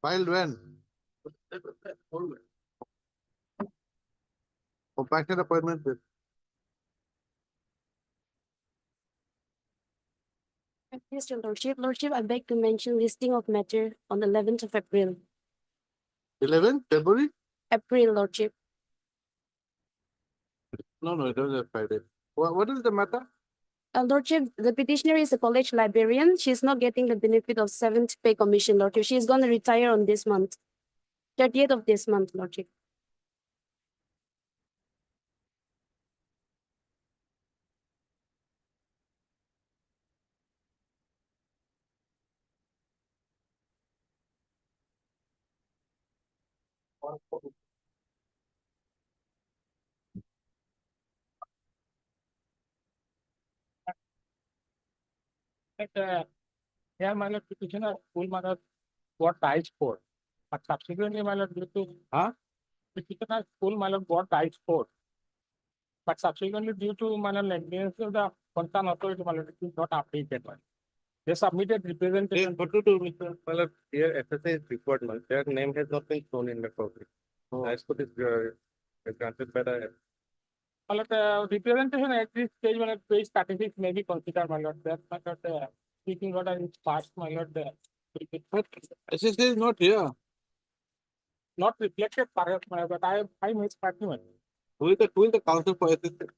Filed when? Compassionate appointment. Yes, Your Lordship. Lordship, I beg to mention listing of matter on 11th of April. 11 February? April, Lordship. No, it was a Friday. What is the matter? Lordship, the petitioner is a college librarian. She's not getting the benefit of 7th pay commission, Lordship. She's going to retire on this month. 30th of this month, Lordship. Here, my lord, petitioner, school mother got ties for, but subsequently, my lord, due to petitioner, school my lord got ties for, but subsequently, due to my lord, negligence of the concerned authority, my lord, it is not updated. They submitted representation. What to do, Mr. Malak? Here, SSA is required. Their name has not been shown in the copy. As per this, granted by the. My lord, representation at this stage, my lord, page 36 may be considered, my lord. That's my lord, speaking order is passed, my lord. But SSA is not here. Not reflected, perhaps, my lord, but I made statement. Who is the counsel for SSA?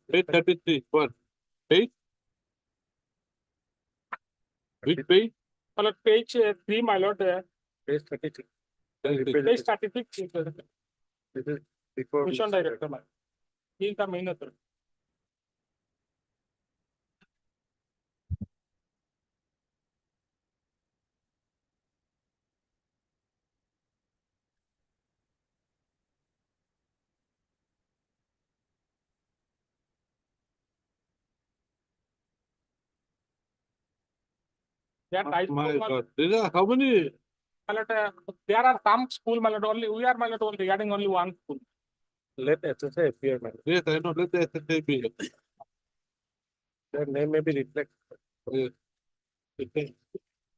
Page 33. What? Page? Which page? My lord, page 3, my lord, Page 36. page 36. This is before. Mission director, my. He is the main authority. There are My God. There are how many? there are some school, my lord, only we are, my lord, only regarding only one school. Let SSA appear, man. Yes, I know. Let the SSA be. Their name may be reflected. Yes.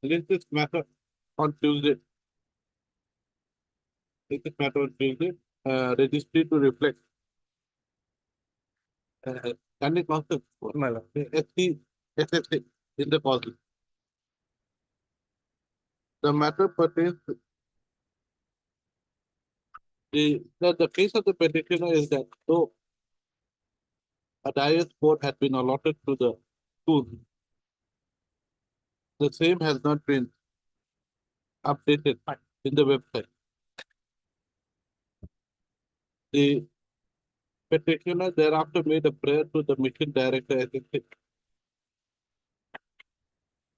Let this matter on Tuesday. Let this matter on Tuesday. Registry to reflect. Can you counsel? My lord. SC, SSA in the council. The matter pertains the case of the petitioner is that though a diet sport had been allotted to the school, the same has not been updated in the website. The petitioner thereafter made a prayer to the mission director SSA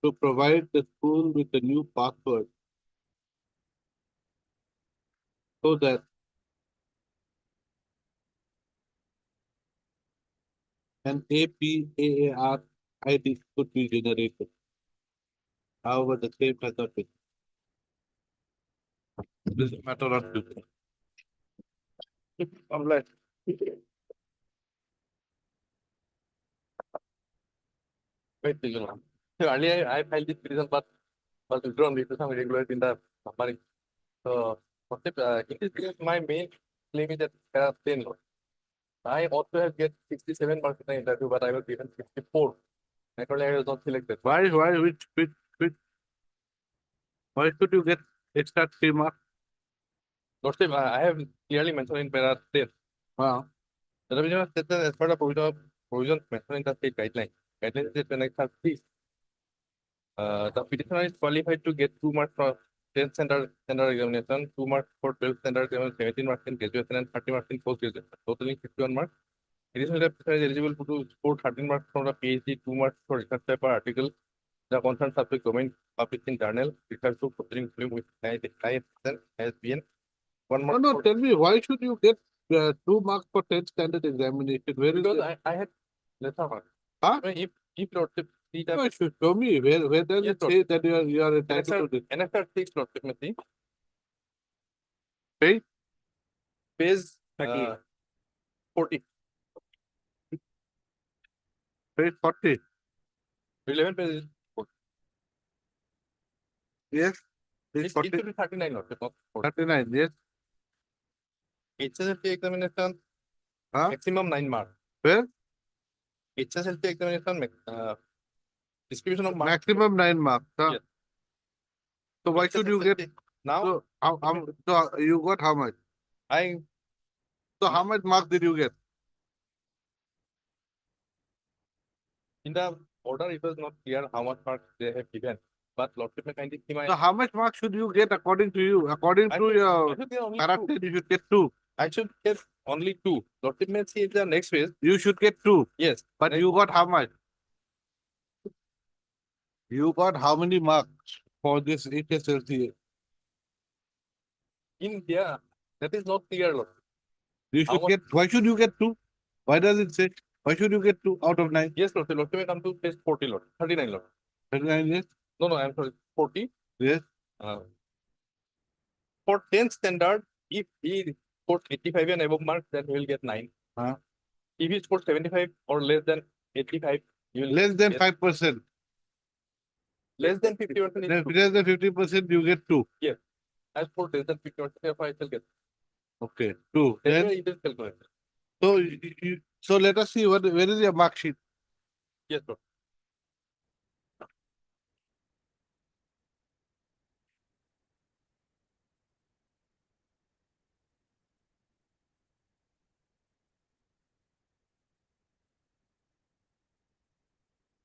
to provide the school with a new password so that an APAAR ID could be generated. However, the same has not been. This is a matter of Tuesday. I'm like. Wait, earlier I filed this petition, but was withdrawn due to some irregularity in the numbering. So, it is my main claim is that there are 10 laws. I also have get 67 marks in the interview, but I was given 64. Naturally, I was not selected. Why, which, why should you get extra 3 marks? Lordship, I have clearly mentioned in para 10. Wow. The revision was set as part of provision mentioned in the state guideline. Guidelines is when I have 3. The petitioner is qualified to get 2 marks for 10th standard examination, 2 marks for 12th standard examination, 17 marks in graduation, and 30 marks in post-graduation, totaling 51 marks. Additionally, the petitioner is eligible to score 13 marks from the PhD, 2 marks for research paper article. The concerned subject domain published in journal, research to proceeding film with ISN, ISBN. 1 mark. No, tell me, why should you get 2 marks for 10th standard examination? Where is Because it? I had lesser marks. Huh? If Lordship see the No, you should show me where does Yes, it say that you are entitled to this? NSR 6 Lordship may see. Page? Page 38. 40. Page 40. 11 pages. Yes. It should be 39 or not 40. 39, yes. HSLC examination, Huh? maximum 9 marks. Where? HSLC examination, distribution of marks. Maximum 9 marks. Huh? Yes. So why should you get, HSLC now? so, so you got how much? So how much marks did you get? In the order, it was not clear how much marks they have given. But Lordship may kindly see my. So how much marks should you get according to you? According to your I should get only character, two. you should get 2. I should get only 2. Lordship may see the next phase. You should get 2. Yes. But next- you got how much? You got how many marks for this HSLC? in here, that is not clear, Lord. You How should much- get, why should you get 2? Why does it say, why should you get 2 out of 9? Yes, Lord. Lord may come to phase 40, Lord. 39, Lord. 39, yes? No, I'm sorry. 40. Yes. For 10th standard, if he scored 85 and above marks, then he will get 9. Huh? If he scored 75 or less than 85, you will Less than get 5%. less than 50%. is two. Less than 50%, you get 2. As for less than 50%, therefore I shall get. Okay, 2. Then Then, it is calculated. so, so let us see where is your mark sheet? Yes, Lord.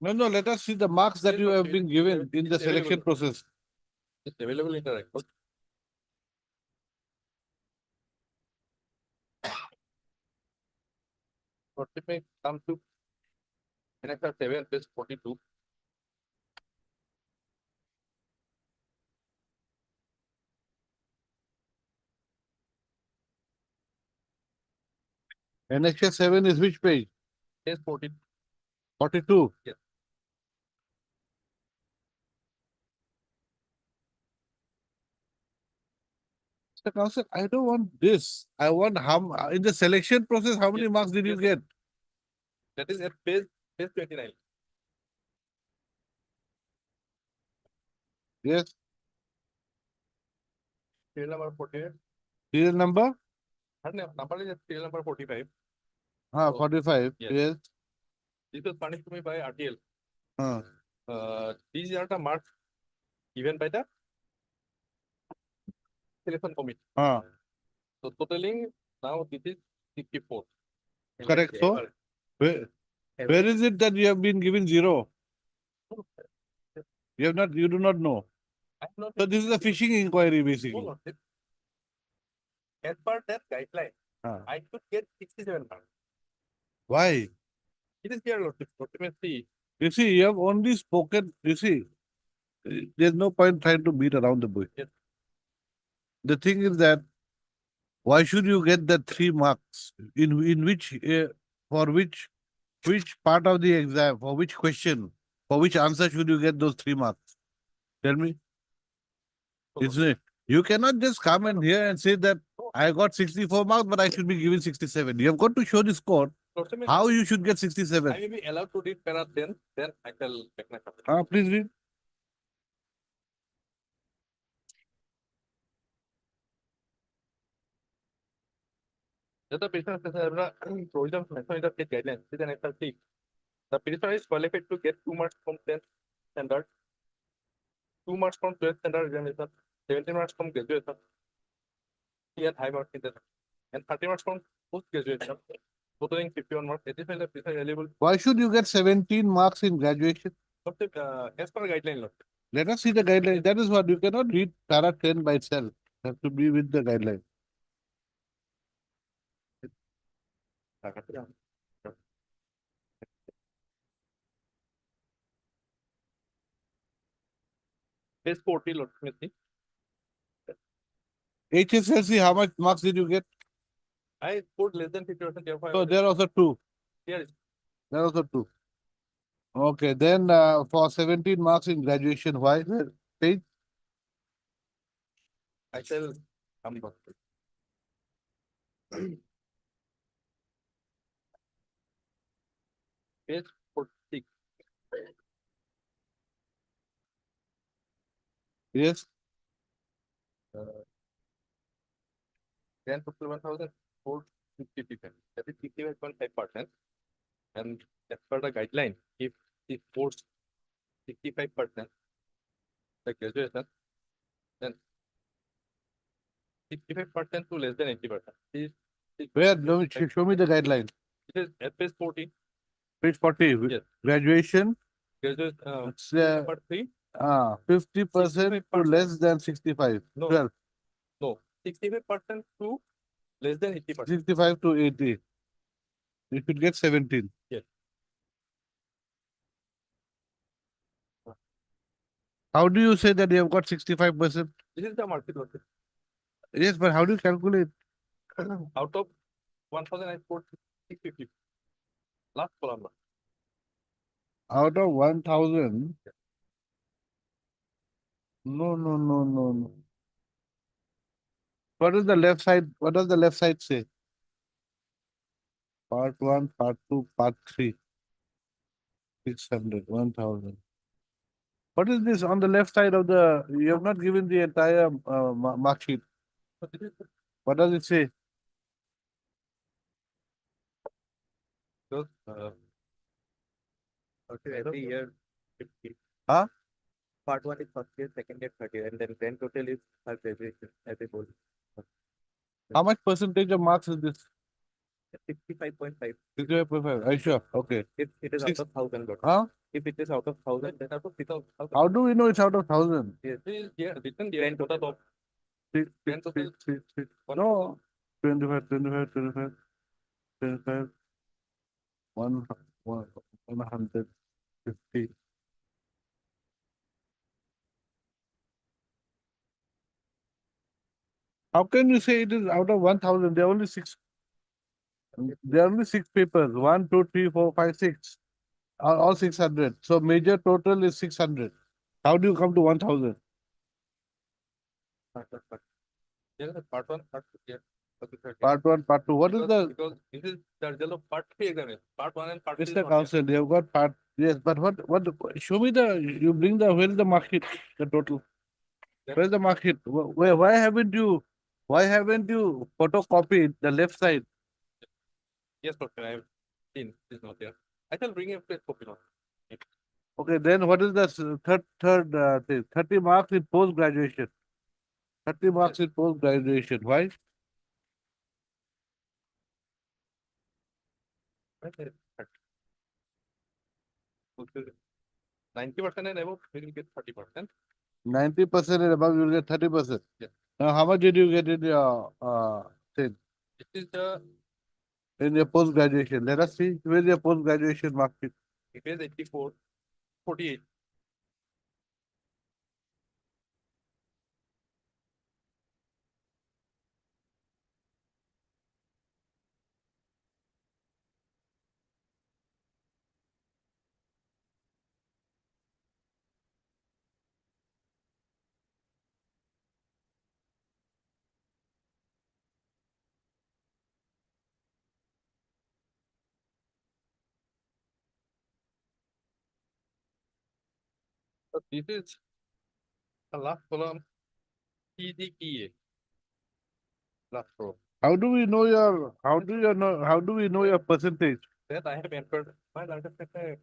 No, let us see the marks that Yes, you sir. have It been is- given in it the is selection available. process. It's available in the record. Lordship may come to NXR 7, page 42. NHS 7 is which page? Page 40. 42. Yes. Mr. Counsel, I don't want this. I want how, in the selection process, how many Yes, marks did you yes, get? That is at page 29. Yes, Serial number 48. serial number? Her number is at serial number 45. 45. Yes. Yes. This was furnished to me by RTL. Huh. These are the marks given by the selection committee. Huh. So totaling now this is 54. Correct. So, where is it that you have been given 0? You have not, you do not know. I'm not So this is a fishing inquiry basically. No, no. As per that guideline, Huh. I should get 67 marks. Why? It is here, Lordship. Lordship may see. You see, you have only spoken, you see, there's no point trying to beat around the bush. Yes. The thing is that, why should you get the 3 marks? In which, for which part of the exam, for which question, for which answer should you get those 3 marks? Tell me. It's you cannot just come in here and say that I got 64 marks, but I should be given 67. You have got to show the score, Lordship may how you should get I 67. may be allowed to read para 10, then I shall make my comment. Please read. Just the petitioner says provisions mentioned in the state guidelines. This is an example. The petitioner is qualified to get 2 marks from 10th standard, 2 marks from 12th standard examination, 17 marks from graduation. He had high marks in that, and 30 marks from post graduation, totaling 51 marks. It is when the petitioner is eligible. Why should you get 17 marks in graduation? As per guideline, Lord. Let us see the guideline. That is what you cannot read para 10 by itself. You have to be with the guideline. Page 40, Lord. Let me see. HSLC, how much marks did you get? I scored less than 50%. Therefore, So there are also 2. here is There are also 2. Okay, then for 17 marks in graduation, why? Where? Page? I shall come back. Page 46. Yes, 10 total 1,455. That is 65.5%. And as per the guideline, if the force 65% the graduation, then 65% to less than 80%. where, show me the guideline. It is at page 40, Page 40, Yes. graduation, graduation, it's, number 3, 50% to 65%. less than 65. No. 12, no, 65% to less than 80%. 65 to 80. You should get 17. Yes. How do you say that you have got 65%? This is the market rate. Yes, but how do you calculate? Out of 1,000, I scored 650. Last column. Out of 1,000? No, no, no, no, no. What is the left side? What does the left side say? Part 1, part 2, part 3. 600, 1,000. What is this on the left side of the, you have not given the entire mark sheet. So this is What does it say? because, okay, every year 50. Huh? Part 1 is first year, second year, third year, and then grand total is for graduation as a whole. How much percentage of marks is this? 65.5. 65.5. Are you sure? Okay. If it is Six- out of 1,000, but Huh? if it is out of 1,000, then out of 3,000. How do we know it's out of 1,000? Yes, yeah, written there. Grand total of Grand total. No. 25, 25, 25, 25, 150. How can you say it is out of 1,000? There are only six. There are only six papers. 1, 2, 3, 4, 5, 6. All 600. So major total is 600. How do you come to 1,000? part one, yeah, part 1, part 2, yeah. Okay, sir. Part 1, part 2. What is the, Because this is the result of part 3 examination. Part 1 and part 2 is Mr. not there. Council, you have got part, yes, but show me you bring where is the mark sheet, the total? Yeah. Where is the mark sheet? Why haven't you photocopied the left side? Yes, doctor, I have seen. It is not there. I shall bring a place copy now. Okay, then what is the third thing? 30 marks in post-graduation. 30 marks in post-graduation. Why? Right there. 90% and above, we will get 30%. 90% and above, you will get 30%. Yeah. Now, how much did you get in your thing, This is the in your post-graduation? Let us see, where is your post-graduation mark sheet? it is 84, 48. So this is the last column, PDPA. Last row. How do we know how do we know your percentage? That I have entered my largest sector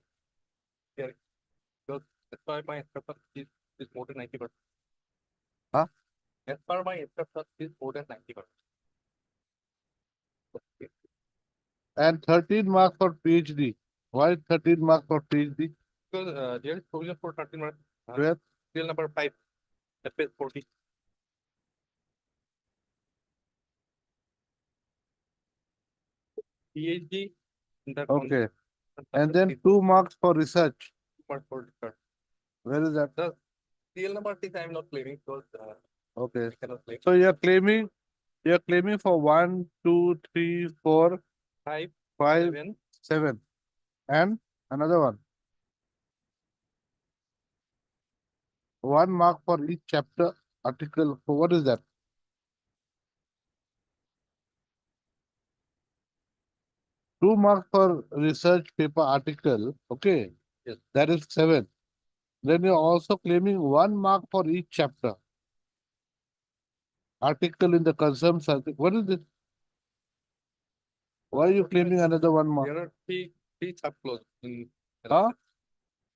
here. Because as per my instruction is more than 90%. Huh? As per my instruction is more than 90%. Okay. And 13 marks for PhD. Why 13 marks for PhD? Because there is provision for 13 marks. Where? Serial number 5, at page 40. PhD. in the Okay. con- And then 2 marks for research. marks for research. Where is that? The serial number 6 I am not claiming because Okay. I cannot claim. So you're claiming for 1, 2, 3, 4, 5, 5, 7, 7. And another one. 1 mark for each chapter article. So what is that? 2 marks for research paper article. Okay. Yes. That is 7. Then you're also claiming 1 mark for each chapter. Article in the concerned subject. What is this? Why are you claiming another 1 mark? There are three sub-clauses in. Huh?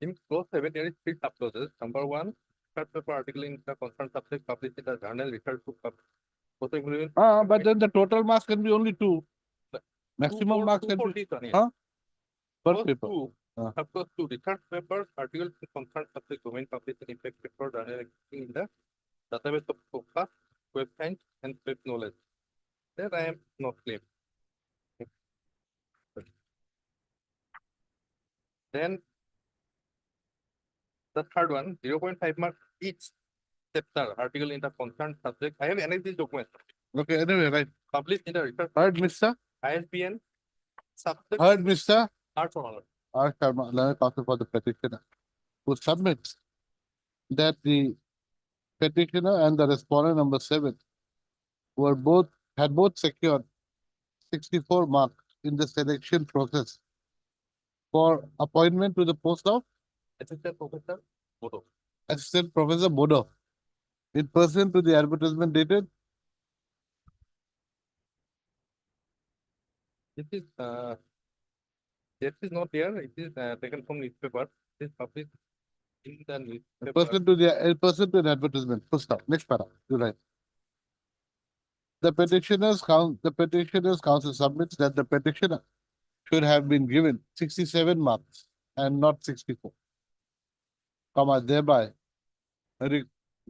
In clause 7, there is three sub-clauses. Number 1, research paper article in the concerned subject published in the journal research book. Also including But then the total marks can be only 2. Maximum marks can be Huh? per Clause paper. 2, Ah. sub-clause 2, research papers, articles in concerned subject domain published in effect paper journal existing in the database of focus, web science, and web knowledge. That I am not claiming. Then the third one, 0.5 mark each chapter article in the concerned subject. I have annexed this document Okay, anyway, right. published in the research Heard, Mr. ISBN subject Heard, Mr. art for all. R. Sharma, learned counsel for the petitioner, who submits that the petitioner and the respondent number 7 had both secured 64 marks in the selection process for appointment to the post of Assistant Professor Bodo. Assistant Professor Bodo in person to the advertisement dated This is not there. It is taken from newspaper. It is published in the newspaper. person to an advertisement. Full stop. Next para. You're right. The petitioner's counsel submits that the petitioner should have been given 67 marks and not 64, thereby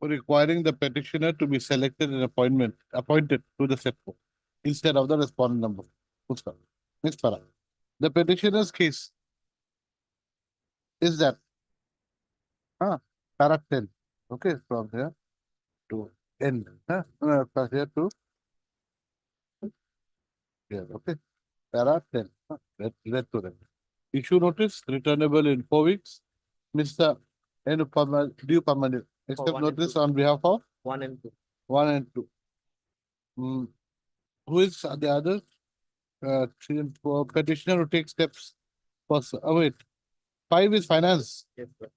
requiring the petitioner to be selected and appointed to the set forth instead of the respondent number. Full stop. Next para. The petitioner's case is that para 10. Okay, from here to end. From here to here. Okay. Para 10. Read to them. Issue notice returnable in 4 weeks. Mr. Due permanent. Accept 1 and notice 2. on behalf of 1 and 2. 1 and 2. Who is the other? 3 and 4. Petitioner who takes steps for, wait. 5 is finance. Yes, sir.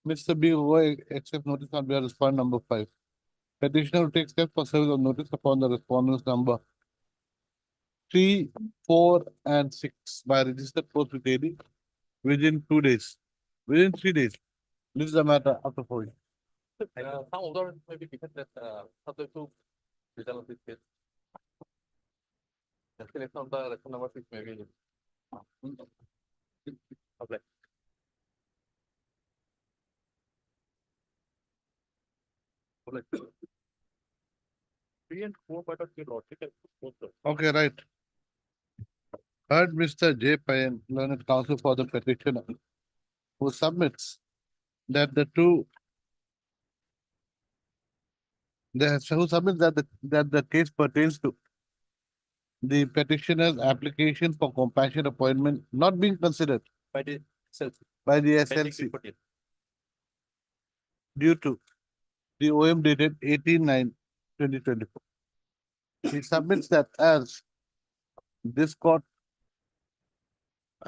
Mr. B, who accept notice on behalf of respondent number 5. Petitioner will take steps for service of notice upon the respondent's number 3, 4, and 6 by registered post with AD within 2 days. Within 3 days. Leaves the matter after 4 weeks. Some other maybe because that subject to result of this case. The selection of the election number 6 maybe. Okay. Okay. 3 and 4 part of your logic and poster. Okay, right. Heard Mr. J. Payan, learned counsel for the petitioner, who submits that the case pertains to the petitioner's application for compassion appointment not being considered By the SLC. by the Pending SLC report, yes. due to the OM dated 18/9/2024. He submits that this court,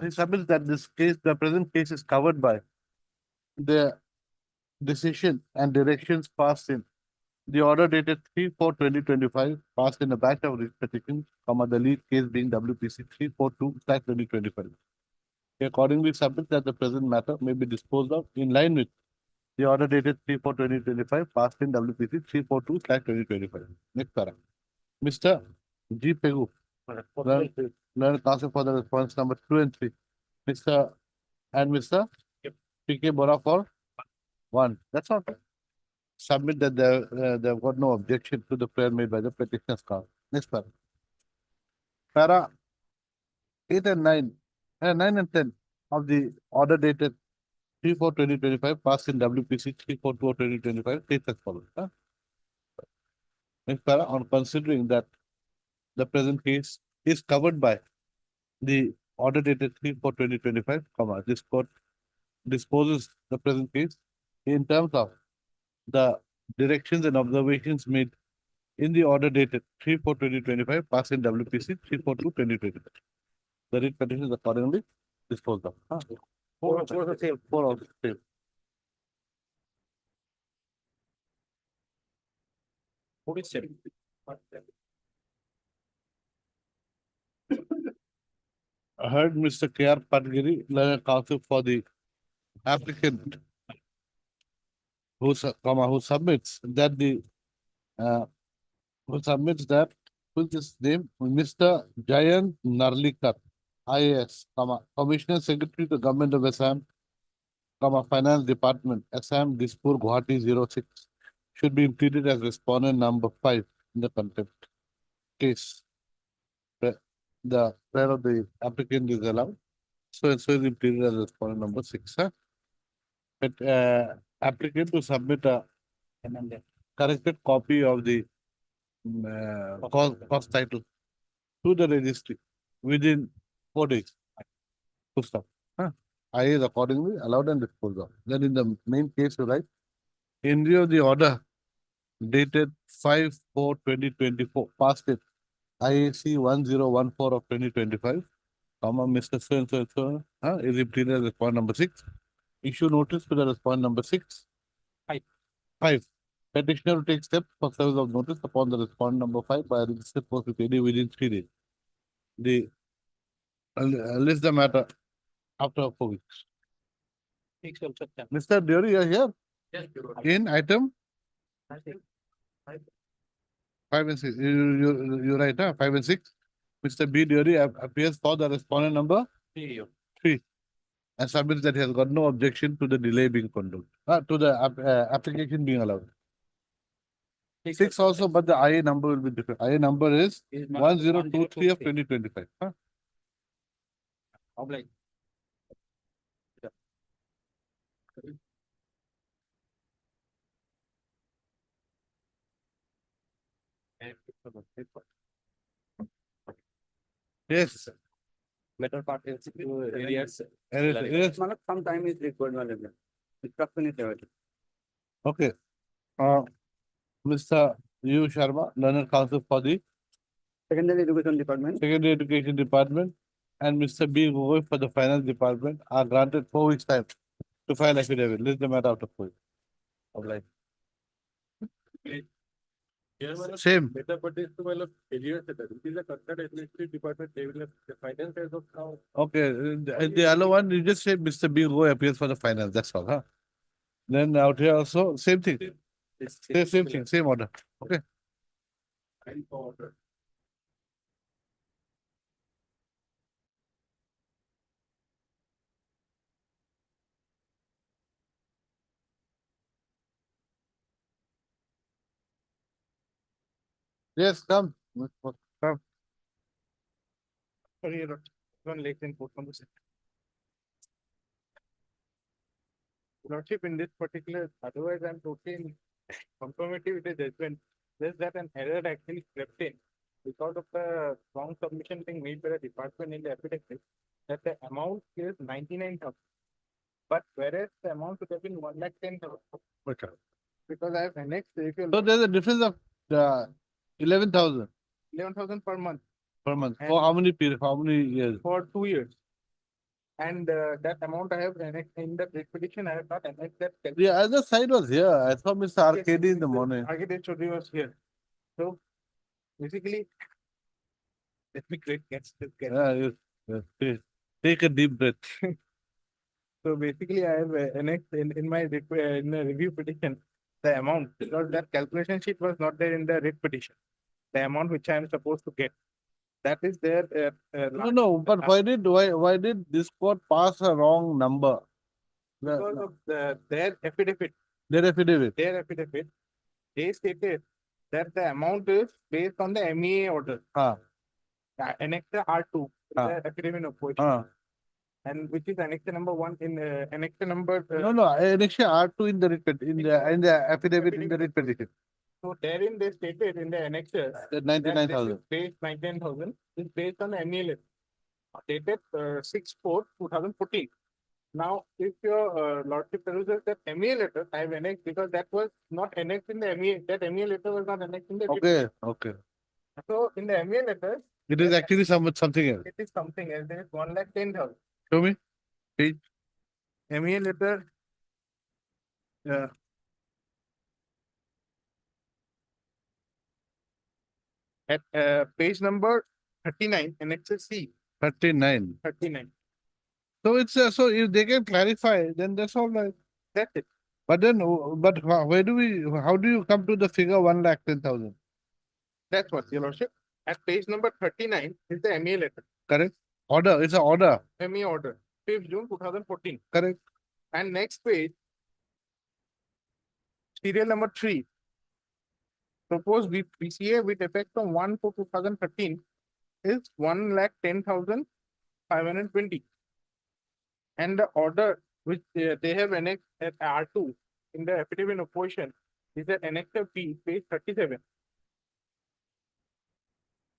he submits that the present case is covered by the decision and directions passed in the order dated 3/4/2025, passed in a batch of writ petitions, the lead case being WPC 342/2025. He accordingly submits that the present matter may be disposed of in line with the order dated 3/4/2025, passed in WPC 342/2025. Next para. Mr. G. Pegu, learned counsel for the response number 2 and 3. Mr. Yep. P.K. Bora for 1. That's all. Submit that they've got no objection to the prayer made by the petitioner's counsel. Next para. Para 8 and 9, 9 and 10 of the order dated 3/4/2025, passed in WPC 3/4/2025, states as follows. Next para, on considering that the present case is covered by the order dated 3/4/2025, this court disposes the present case in terms of the directions and observations made in the order dated 3/4/2025, passed in WPC 3/4/2025. The writ petition is accordingly disposed of. Four the same. 4 also same. 47. I heard Mr. K.R. Padgiri, learned counsel for the applicant who submits that uh, who submits that, who's his name? Mr. Jayant Narlikar, IAS, Commissioner Secretary to Government of Assam, Finance Department, Assam, Dispur, Guwahati 06, should be included as respondent number 5 in the contempt case. The prayer of the applicant is allowed. So is included as respondent number 6. Huh? But applicant to submit a corrected copy of the cost title to the registry within 4 days. Full stop. Huh? I is accordingly allowed and disposed of. Then in the main case, you write, in view of the order dated 5/4/2024, past date, IAC 1014 of 2025, Mr. So and so, is implemented as respondent number 6. Issue notice to the respondent number 6. 5. Petitioner to take steps for service of notice upon the respondent number 5 by a registered post with AD within 3 days. The list the matter after 4 weeks. Mr. Deori, you are here Yes, in item 5 and 6. You write, 5 and 6. Mr. B. Deori appears for the respondent number 3 and submits that he has got no objection to the delay being conducted, to the application being allowed. 6 also, but the IA number will be different. IA number is 1023 of 2025. Huh? Yes. Better part is areas. Yes. some time is required, madam. Instruction is available. Okay. Mr. U. Sharma, learned counsel for the Secondary Education Department. Secondary Education Department, and Mr. B. Gogoi for the Finance Department are granted 4 weeks time to file affidavit. List the matter after 4 weeks of life. Same. Better part is to my love areas. It is a concerned administrative department. They will have the finance as of now. Okay. The other one, you just say Mr. B. Gogoi appears for the finance. That's all. Huh? Then out here also, same thing. Same thing, same order. Okay. Yes, come. Come. Sorry, one late in port number 6. Lordship, in this particular, otherwise I'm totally in conformity with the judgment. Just that an error actually crept in because of the wrong submission being made by the department in the affidavit that the amount is 99,000. But whereas the amount would have been 1,10,000. Okay. Because I have annexed, if you So there's a difference of 11,000 11,000 per month per month. And- For how many period? How many years? for 2 years. And that amount I have annexed in the writ petition, I have not annexed that. The other side was here. I saw Mr. Arcady in the morning. Architect Chaudhary was here. So basically, let me get this. Yeah, yes. Take a deep breath. So basically, I have annexed in my in the review petition the amount because that calculation sheet was not there in the writ petition. The amount which I am supposed to get, that is there. No, but why did this court pass a wrong number? Because of their affidavit, Their affidavit. they stated that the amount is based on the MEA order. Annexure R2, Ah. the affidavit of which, Uh, and which is annexure number 1 in annexure number. no, annexure R2 in the affidavit in the writ petition. So therein they stated in the annexure That that 99,000. this is based 99,000 is based on the MEA letter dated 6/4/2014. Now, if your lordship peruses that MEA letter, I have annexed because that was not annexed in the MEA. That MEA letter was not annexed in the. Okay. So in the MEA letter, It is actually something else. it is something else. There is 1,10,000. Show me. Page. MEA letter. At page number 39, annexure C, 39. 39. So it's, so if they can clarify, then that's all right. That's it. But then, where do we, how do you come to the figure 1,10,000? That's what, Your Lordship. At page number 39 is the MEA letter, Correct? Order, it's an order, MEA order, 5th June 2014. correct? And next page, serial number 3. Proposed PCA with effect from 1/4/2013 is 1,10,520. And the order which they have annexed at R2 in the affidavit in opposition is at annexure P, page 37.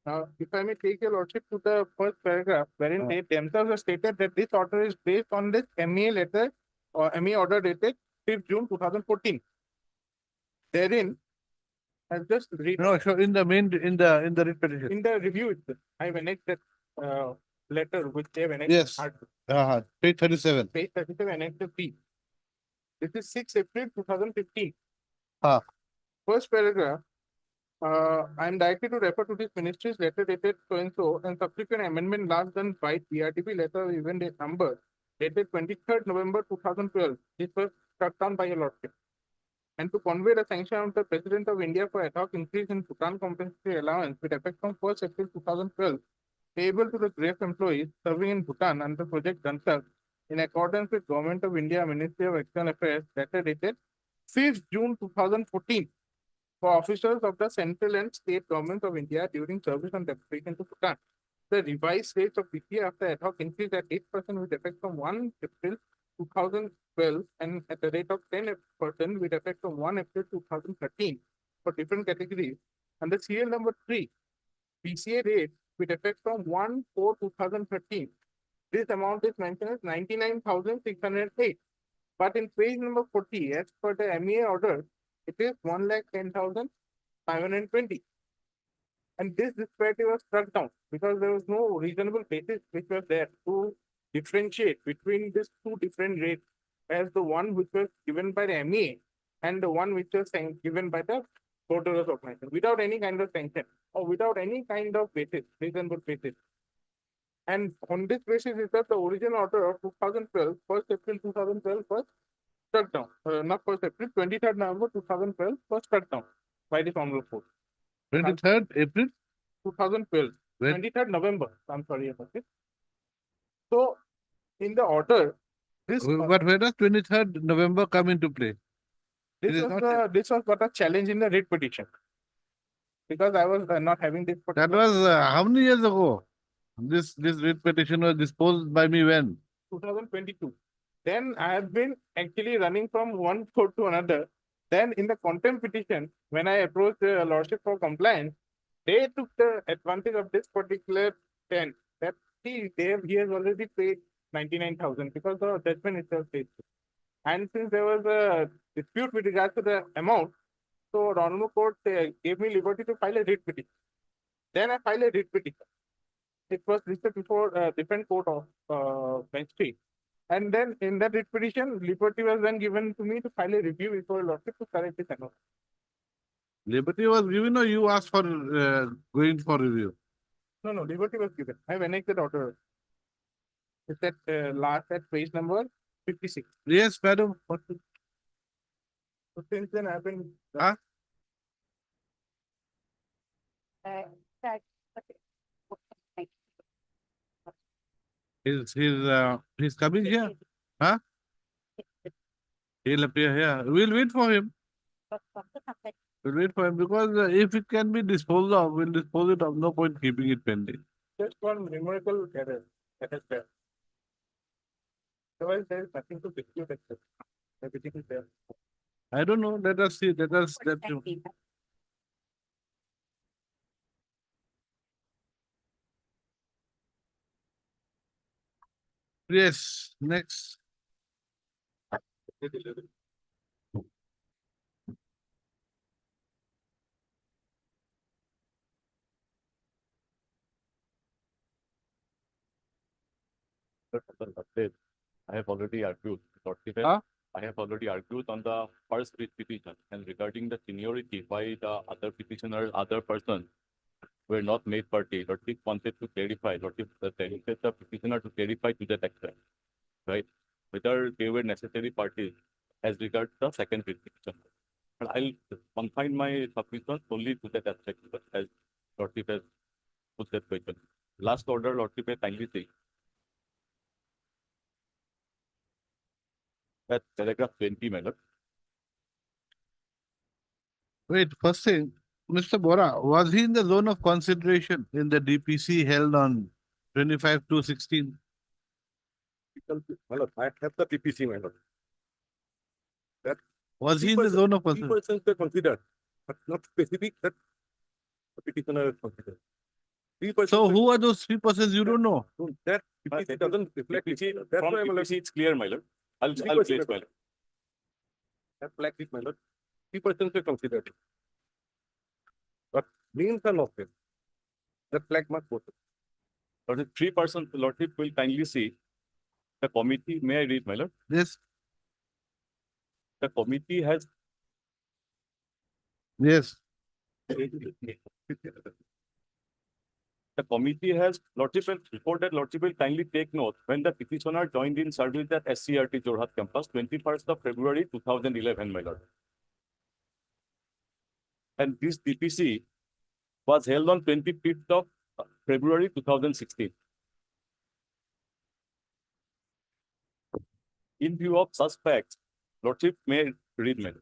Now, if I may take your lordship to the first paragraph, wherein they themselves have stated that this order is based on this MEA letter or MEA order dated 5th June 2014. Therein, I've just read No, so in the main, in the writ petition. in the review itself, I've annexed that letter which they have annexed. Yes. R2. Page 37. Page 37, annexure P. This is 6 April 2015. Ah. First paragraph, I am directed to refer to this ministry's letter dated so and so and subsequent amendment last done by PRTP letter of event date number dated 23rd November 2012. This was struck down by your lordship. And to convey the sanction of the President of India for ad hoc increase in Bhutan compensatory allowance with effect from 1st April 2012, payable to the grave employees serving in Bhutan under Project Dantak in accordance with Government of India Ministry of External Affairs letter dated 5th June 2014 for officers of the central and state governments of India during service on deputation to Bhutan. The revised rates of PCA after ad hoc increase at 8% with effect from 1 April 2012 and at the rate of 10% with effect from 1 April 2013 for different categories. And the serial number 3, PCA rate with effect from 1/4/2013. This amount is mentioned as 99,608. But in page number 40, as per the MEA order, it is 1,10,520. And this disparity was struck down because there was no reasonable basis which was there to differentiate between these two different rates as the one which was given by the MEA and the one which was given by the borderers organization without any kind of sanction or without any kind of basis, reasonable basis. And on this basis is that the original order of 2012, 1st April 2012 was struck down. Not 1st April, 23rd November 2012 was struck down by this honorable court. 23rd April? 2012, When? 23rd November, I'm sorry about it. So, in the order, this, But where does 23rd November come into play? this it is was not- this was but a challenge in the writ petition. Because I was not having this. That particular- was how many years ago? This writ petition was disposed by me when? 2022. Then I have been actually running from one court to another. Then in the contempt petition, when I approached the lordship for compliance, they took the advantage of this particular 10 that he has already paid 99,000 because the judgment itself says so. And since there was a dispute with regards to the amount, so the honorable court gave me liberty to file a writ petition. Then I filed a writ petition. It was listed before a different court of bench 3. And then in that writ petition, liberty was then given to me to file a review before lordship to correct this amount. Liberty was given or you asked for going for review? No, liberty was given. I have annexed that order. It's at last at page number 56. Yes, madam. What? So since then I've been. Huh? He's coming here. Huh? He'll appear here. We'll wait for him. We'll wait for him because if it can be disposed of, we'll dispose it of. No point keeping it pending. Just one numerical error that is there. Otherwise, there is nothing to dispute except everything is there. I don't know. Let us see. Let us. Yes. Next. I have already argued, Lordship. Huh? I have already argued on the first writ petition and regarding the seniority by the other petitioner, other person. were not made party. Lordship wanted to clarify, Lordship requested the petitioner to clarify to that extent, right? Whether they were necessary parties as regards the second petition. And I'll confine my submission only to that aspect, but as Lordship has put that question. Last order, Lordship may kindly say. At paragraph 20, my lord. Wait, first thing, Mr. Bora, was he in the zone of consideration in the DPC held on 25/2/16? My lord, I have the PPC, my lord. Was he in the zone of Three consideration? persons were considered, but not specific that the petitioner is considered. Three persons. So were- who are those 3 persons you don't know? No, that PPC doesn't reflect. PPC, That's from why, my lord, PPC, it's clear, my lord. I'll Three place, persons my were- lord. that flag is, my lord. 3 persons were considered. But names are not there. That flag must go. Lordship, 3 persons, Lordship will kindly see the committee, may I read, my lord? Yes, The committee has yes. The committee has, Lordship will report that Lordship will kindly take note when the petitioner joined in service at SCRT Jorhat campus, 21st of February 2011, my lord. And this DPC was held on 25th of February 2016. In view of such facts, Lordship may read, my lord.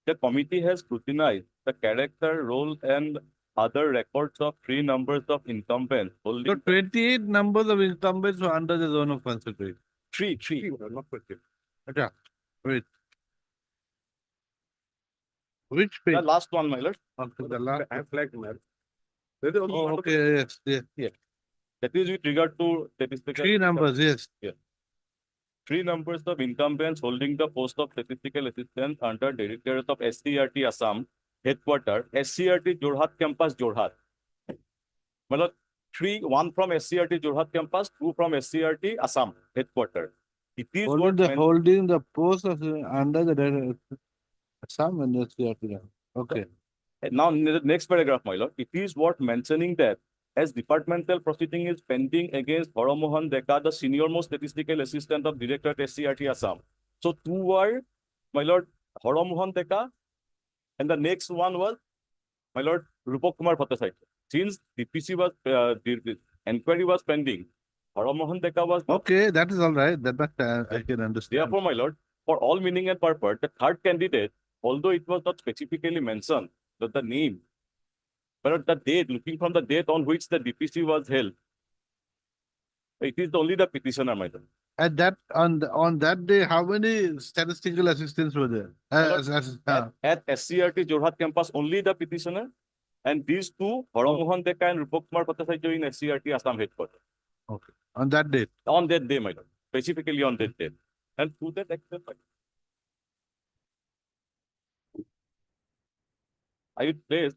The committee has scrutinized the character, role, and other records of 3 numbers of incumbents holding So 28 numbers of incumbents were under the zone of consideration. three. Three, my lord, not question. Yeah, wait. Which The page? last one, my lord. Okay, the last. I have flagged, my lord. There is also Oh, one of the- okay, yes. That is with regard to statistical. 3 numbers, yes. 3 numbers of incumbents holding the post of statistical assistant under Directorate of SCRT Assam headquarter, SCRT Jorhat campus, Jorhat. Malad, 1 from SCRT Jorhat campus, 2 from SCRT Assam headquarter. It is what Holding the post of under the Assam and the CRT. Okay. now in the next paragraph, my lord, it is worth mentioning that as departmental proceeding is pending against Haramohan Deka, the senior most statistical assistant of Director at SCRT Assam. So 2 were, my lord, Haramohan Deka, and the next one was, my lord, Rupak Kumar Bhattacharya. Since DPC was, the inquiry was pending, Haramohan Deka was not. Okay, that is all right. That I can understand. Therefore, my lord, for all meaning and purpose, the third candidate, although it was not specifically mentioned, that the name, but the date, looking from the date on which the DPC was held, it is only the petitioner, my lord. At that on that day, how many statistical assistants were there? At SCRT Jorhat campus, only the petitioner, and these 2, Haramohan Deka and Rupak Kumar Bhattacharya in SCRT Assam headquarters. On that date. On that day, my lord, specifically on that day. And to that extent, I would place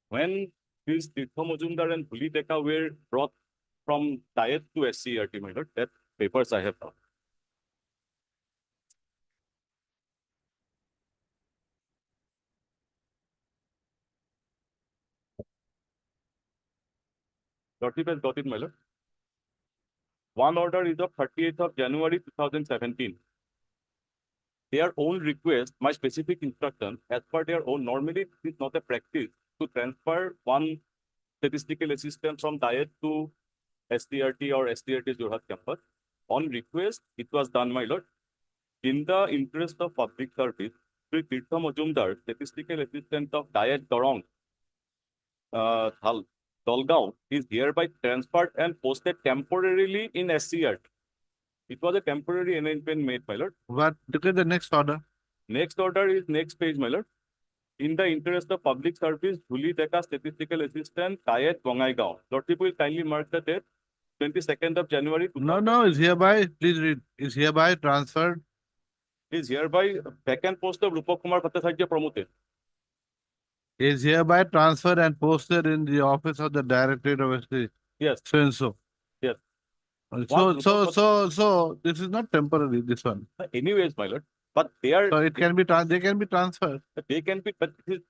when these Tirtha Majumdar and Bhuli Deka were brought from Diet to SCRT, my lord, that papers I have found. Lordship has got it, my lord. One order is of 38th of January 2017. Their own request, my specific instruction, as per their own, normally it is not a practice to transfer one statistical assistant from Diet to SCRT or SCRT Jorhat campus. On request, it was done, my lord. In the interest of public service, Sri Tirtha Majumdar, statistical assistant of Diet Dorong, Dolgaon, is hereby transferred and posted temporarily in SCRT. It was a temporary arrangement made, my lord. But look at the next order. Next order is next page, my lord. In the interest of public service, Bhuli Deka, statistical assistant, Diet Bongaigaon. Lordship will kindly mark the date, 22nd of January. No, is hereby, please read, is hereby transferred. Is hereby vacant post of Rupak Kumar Bhattacharya promoted. Is hereby transferred and posted in the office of the Directorate of ST. Yes. So and so. Yes. So this is not temporary, this one. Anyways, my lord, but they are, So they can be transferred. they can be, but it is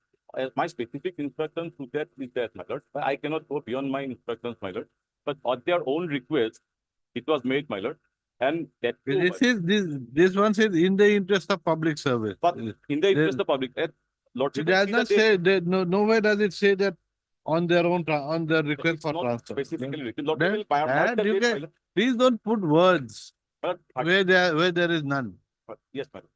my specific instructions to that is that, my lord. I cannot go beyond my instructions, my lord. But on their own request, it was made, my lord. And that too, my This is, this one says in the interest of public service. but in the interest There- of public, lordship It will does see not the date. say, that nowhere does it say that on their own, on their request It's for not transfer. specifically written. Lordship Then- will mark and the you date, my can- lord. Please don't put words But- where there is none. Yes, my lord.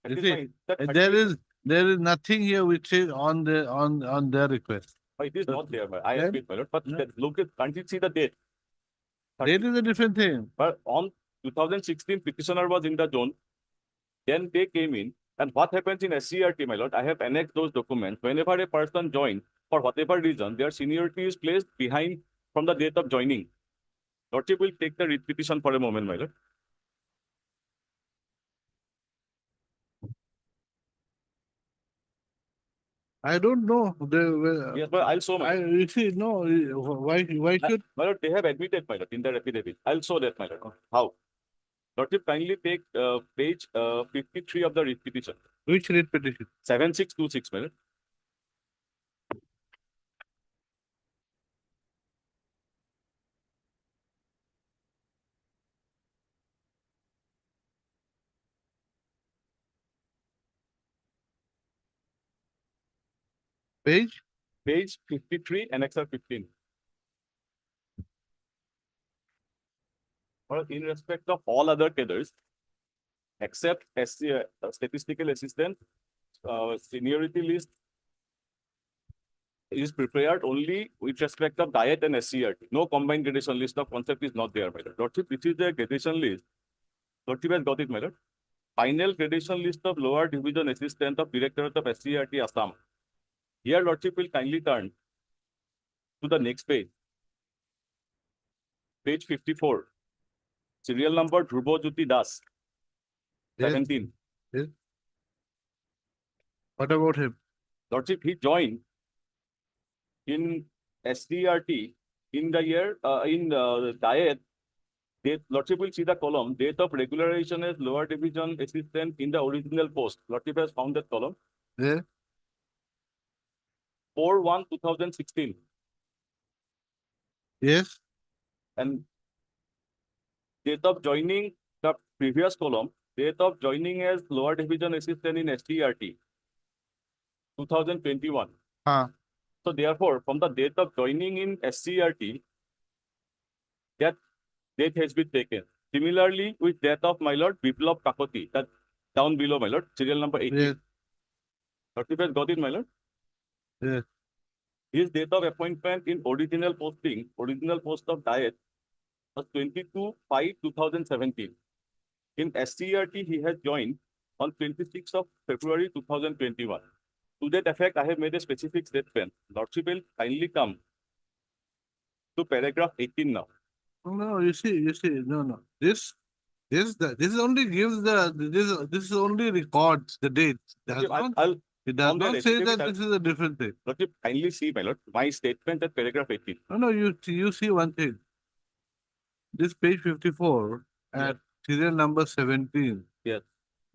That You is see, my- that there is nothing here which is on their request. It is not there, I Then- agree, my lord. But No. look at, can't you see the date? That is a different thing. But on 2016, petitioner was in the zone. Then they came in. And what happens in SCRT, my lord? I have annexed those documents. Whenever a person joins, for whatever reason, their seniority is placed behind from the date of joining. Lordship will take the writ petition for a moment, my lord. I don't know. Yes, but I'll show my. You see, no, why should, My lord, they have admitted, my lord, in their affidavit. I'll show that, my lord. How? Lordship, kindly take page 53 of the writ petition. which writ petition? 7626, my lord. Page? Page 53, annexure 15. Or in respect of all other cadres, except statistical assistant, seniority list is prepared only with respect of diet and SCRT. No combined gradation list of concept is not there, my lord. Lordship, this is the gradation list. Lordship has got it, my lord. Final gradation list of lower division assistant of Directorate of SCRT Assam. Here, Lordship will kindly turn to the next page. Page 54. Serial number Dhruvo Jyoti Das, Yes. 17. What about him? Lordship, he joined in SCRT in the year, in the diet. Lordship will see the column, date of regularization as lower division assistant in the original post. Lordship has found that column. Yeah. 4/1/2016. Yes. And date of joining, the previous column, date of joining as lower division assistant in STRT, 2021. So therefore, from the date of joining in SCRT, that date has been taken. Similarly, with that of my lord Biplab Kakoti, that down below, my lord, serial number 18. Yes. Lordship has got it, my lord. Yes. His date of appointment in original posting, original post of diet was 22/5/2017. In SCRT, he has joined on 26th of February 2021. To that effect, I have made a specific statement. Lordship will kindly come to paragraph 18 now. No, you see, no. This only gives this only records the dates. Lordship, It does on the not say affidavit, that this is a different thing. Lordship, kindly see, my lord, my statement at paragraph 18. No, you see one thing. This page 54 at serial number 17. Yes.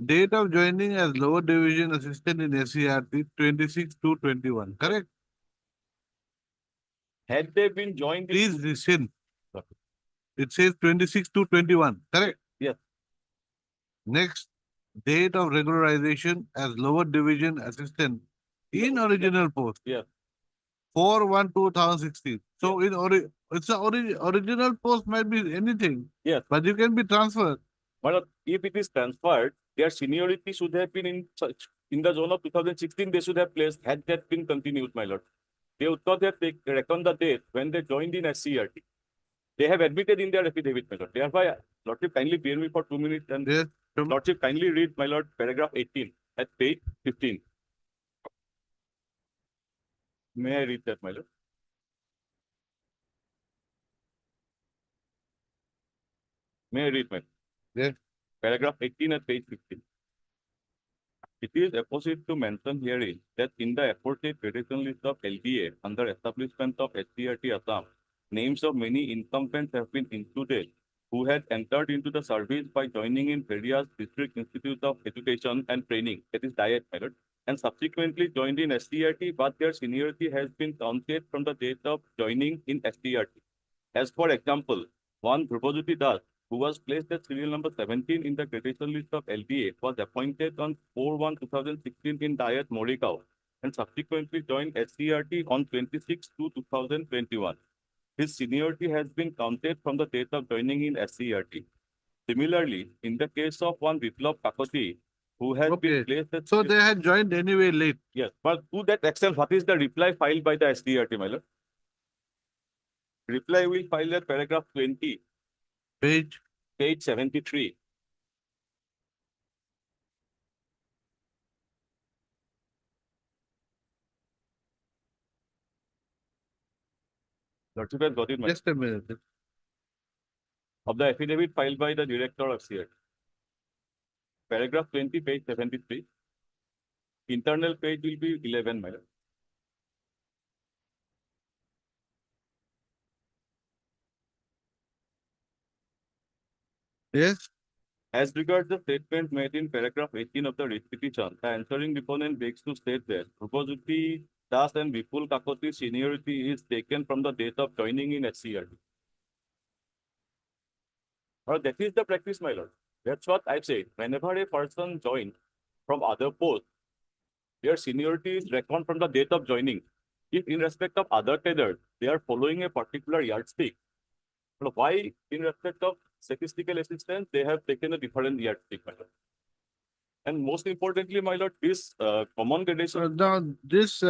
Date of joining as lower division assistant in SCRT 26/2/21. Correct? Had they been joined, Please listen. Okay. It says 26/2/21. Correct? Yes. Next, date of regularization as lower division assistant in original post. Yes. 4/1/2016. So it's a original post might be anything. Yes. But you can be transferred. my lord, if it is transferred, their seniority should have been in the zone of 2016, they should have placed, had that been continued, my lord. They would not have reckoned the date when they joined in SCRT. They have admitted in their affidavit, my lord. Therefore, Lordship, kindly bear me for 2 minutes and Yes. Lordship, kindly read, my lord, paragraph 18 at page 15. May I read that, my lord? May I read, my lord? Yes. Paragraph 18 at page 15. It is apposite to mention herein that in the aforesaid gradation list of LDA under establishment of SCRT Assam, names of many incumbents have been included who had entered into the service by joining in various district institutes of education and training, that is DIET, my lord, and subsequently joined in STRT, but their seniority has been counted from the date of joining in STRT. As for example, one Dhrupajyoti Das, who was placed as serial number 17 in the credential list of LDA, was appointed on 4/1/2016 in Dayat Morikau and subsequently joined STRT on 26/2/2021. His seniority has been counted from the date of joining in SCRT. Similarly, in the case of one Biplab Kakoti, who has Okay. been placed as So they had joined anyway late. yes, but to that extent, what is the reply filed by the SDRT, my lord? Reply will file at paragraph 20, Page. page 73. Lordship has got it, my lord. Just a minute. Of the affidavit filed by the director of CRT. Paragraph 20, page 73. Internal page will be 11, my lord. Yes. As regards the statement made in paragraph 18 of the writ petition, the answering deponent begs to state that Dhrupajyoti Das and Vipul Kakoti's seniority is taken from the date of joining in SCRT. Or that is the practice, my lord. That's what I've said. Whenever a person joins from other posts, their seniority is reckoned from the date of joining. If in respect of other cadres, they are following a particular yardstick, well, why in respect of statistical assistants, they have taken a different yardstick, my lord. And most importantly, my lord, this common So gradation, now this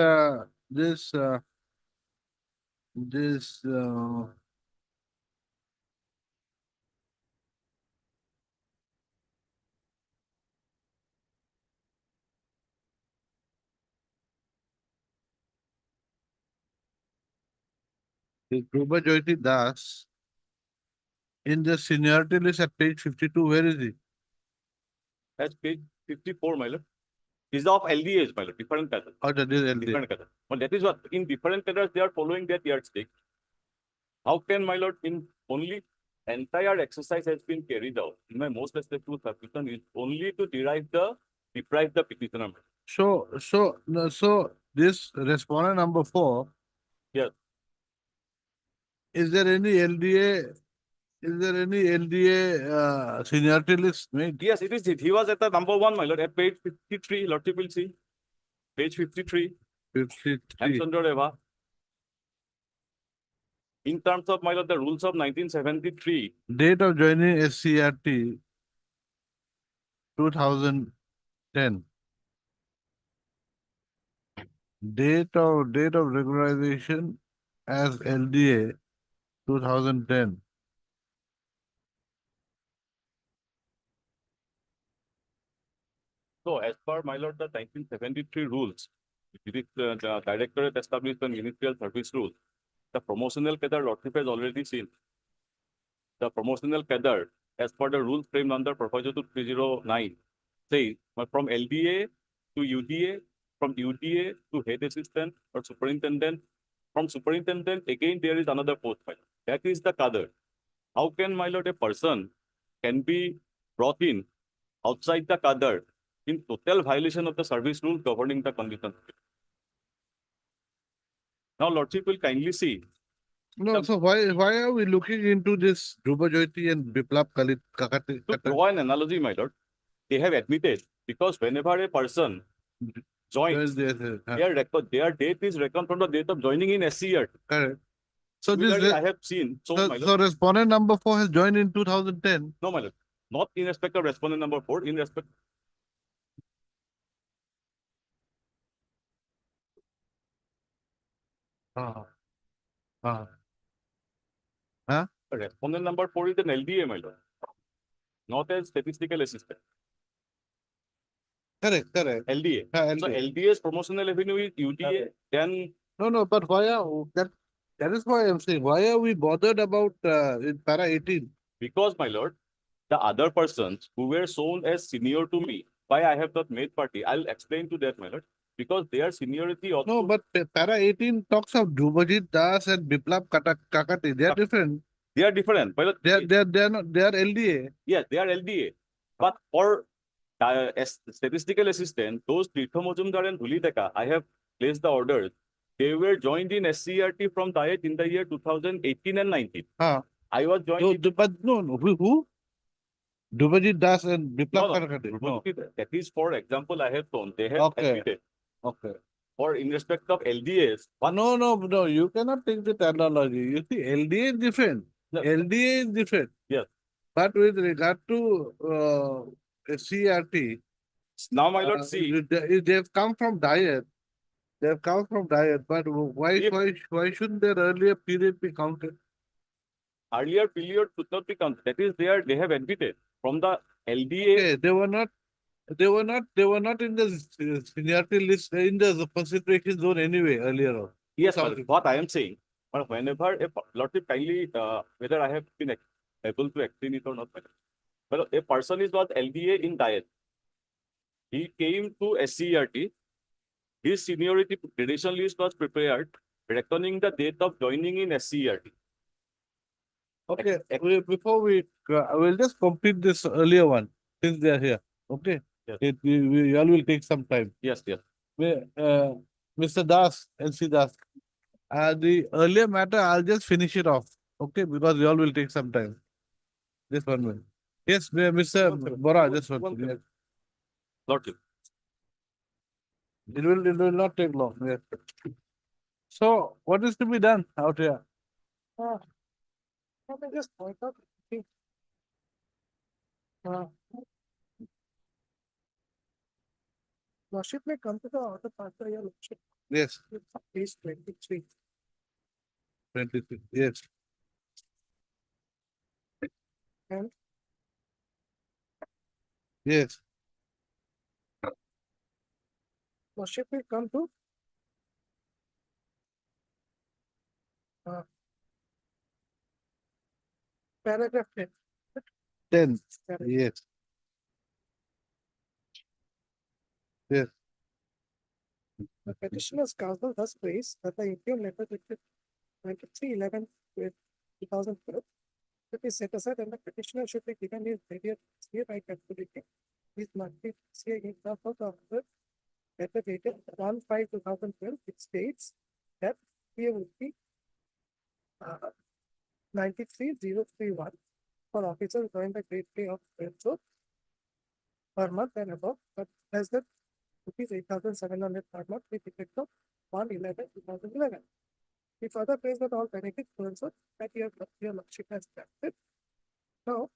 Dhrupajyoti Das in the seniority list at page 52, where is he? has page 54, my lord. Is of LDAs, my lord, different cadres. Oh, that is LD. Different cadres. Well, that is what in different cadres they are following that yardstick. How can, my lord, in only entire exercise has been carried out in my most respectful submission is only to deprive the petitioner. So this respondent number 4. Yes. Is there any LDA? Is there any LDA seniority list made? Yes, it is it. He was at the number 1, my lord, at page 53. Lordship will see. Page 53. 53. Hemchandra Reva. In terms of, my lord, the rules of 1973, Date of joining SCRT 2010. Date of regularization as LDA 2010. so as per, my lord, the 1973 rules, it is the directorate established the ministerial service rules. The promotional cadre, Lordship has already seen. The promotional cadre, as per the rules framed under Proviso 309, says from LDA to UDA, from UDA to head assistant or superintendent, from superintendent again there is another post. That is the cadre. How can, my lord, a person can be brought in outside the cadre in total violation of the service rule governing the conditions? Now, Lordship will kindly see. No, so why are we looking into this Dhrupajyoti and Biplab Kakati? To draw an analogy, my lord, they have admitted because whenever a person joins, their date is reckoned from the date of joining in SCRT. Correct. So this Similarly, I have seen, my lord, so respondent number 4 has joined in 2010. no, my lord, not in respect of respondent number 4, in respect. Respondent number 4 is an LDA, my lord, not a statistical assistant. Correct. LDA. LDA. So LDA's promotional avenue is UDA, then No, but why are that is why I'm saying, why are we bothered about in para 18? because, my lord, the other persons who were shown as senior to me, why I have not made party, I'll explain to that, my lord, because their seniority also. No, but para 18 talks of Dhrupajyoti Das and Biplab Kakati. They are different. They are different. My lord, They are not. They are LDA. yes, they are LDA. But for as statistical assistant, those Tirtha Majumdar and Dhuli Deka, I have placed the orders. They were joined in SCRT from Diet in the year 2018 and 19. Huh. I was joined. No, in- but no, who? Dubajit Das and Biplab No, no, Karkade. No. That is, for example, I have shown. They have Okay. admitted. Okay. Or in respect of LDAs, No, you cannot take the analogy. You see, LDA is different. No. LDA is different. Yes. But with regard to CRT, now my lord, see, they've come from Diet. They've come from Diet, but If- why shouldn't their earlier period be counted? earlier period should not be counted. That is, they have admitted from the LDA. Okay, they were not in the seniority list in the consideration zone anyway earlier on. Yes, my Sorry. lord, what I am saying. But whenever lordship kindly, whether I have been able to explain it or not, but a person was LDA in Diet. He came to SCRT. His seniority gradation list was prepared, reckoning the date of joining in SCRT. Okay, before I will just complete this earlier one since they are here. Okay, Yes. we all will take some time. Yes, yes. Mr. Das, NC Das, the earlier matter, I'll just finish it off. Okay, because we all will take some time. Just 1 minute. Yes, Mr. Bora, just one minute. Lordship. It will not take long. Yes. So, what is to be done out here? Let me just point out. Lordship may come to the order after your lordship, Yes, page 23. 23. Yes. And? Yes. Lordship will come to paragraph 10. 10. Paragraph. Yes. Yes. The petitioner's counsel thus prays that the interim letter dated 23/11 with 2012 should be set aside and the petitioner should be given his hereby calculated his monthly CA income for the order letter dated 1/5/2012, which states that he would be 93,031 for officers joined the grade pay of 12 per month and above, but less than rupees 8,700 per month with effect of 1/11/2011. He further prays that all benefits also that your lordship has granted. Now,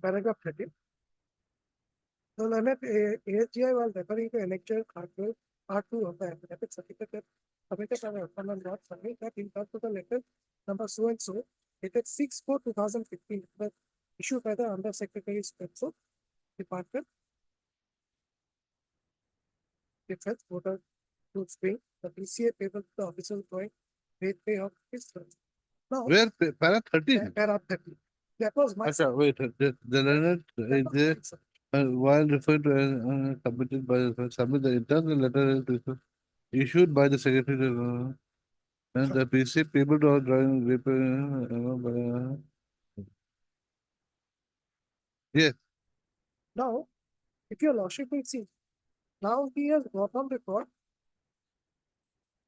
paragraph 30. The learned ASGI was referring to annexure R2 of the affidavit certificate submitted by the respondent not submit that in terms of the letter number so and so dated 6/4/2015 issued by the Undersecretary Special Department. Defense voter to spring the PCA payable to the official drawing rate pay of his service. Now, Where, para 13? para 30. That was my. Acha, wait, the learned is there. While referred to as submitted by submit the internal letter issued by the secretary and the PC people to drawing yes. Now, if your lordship will see, now he has brought on record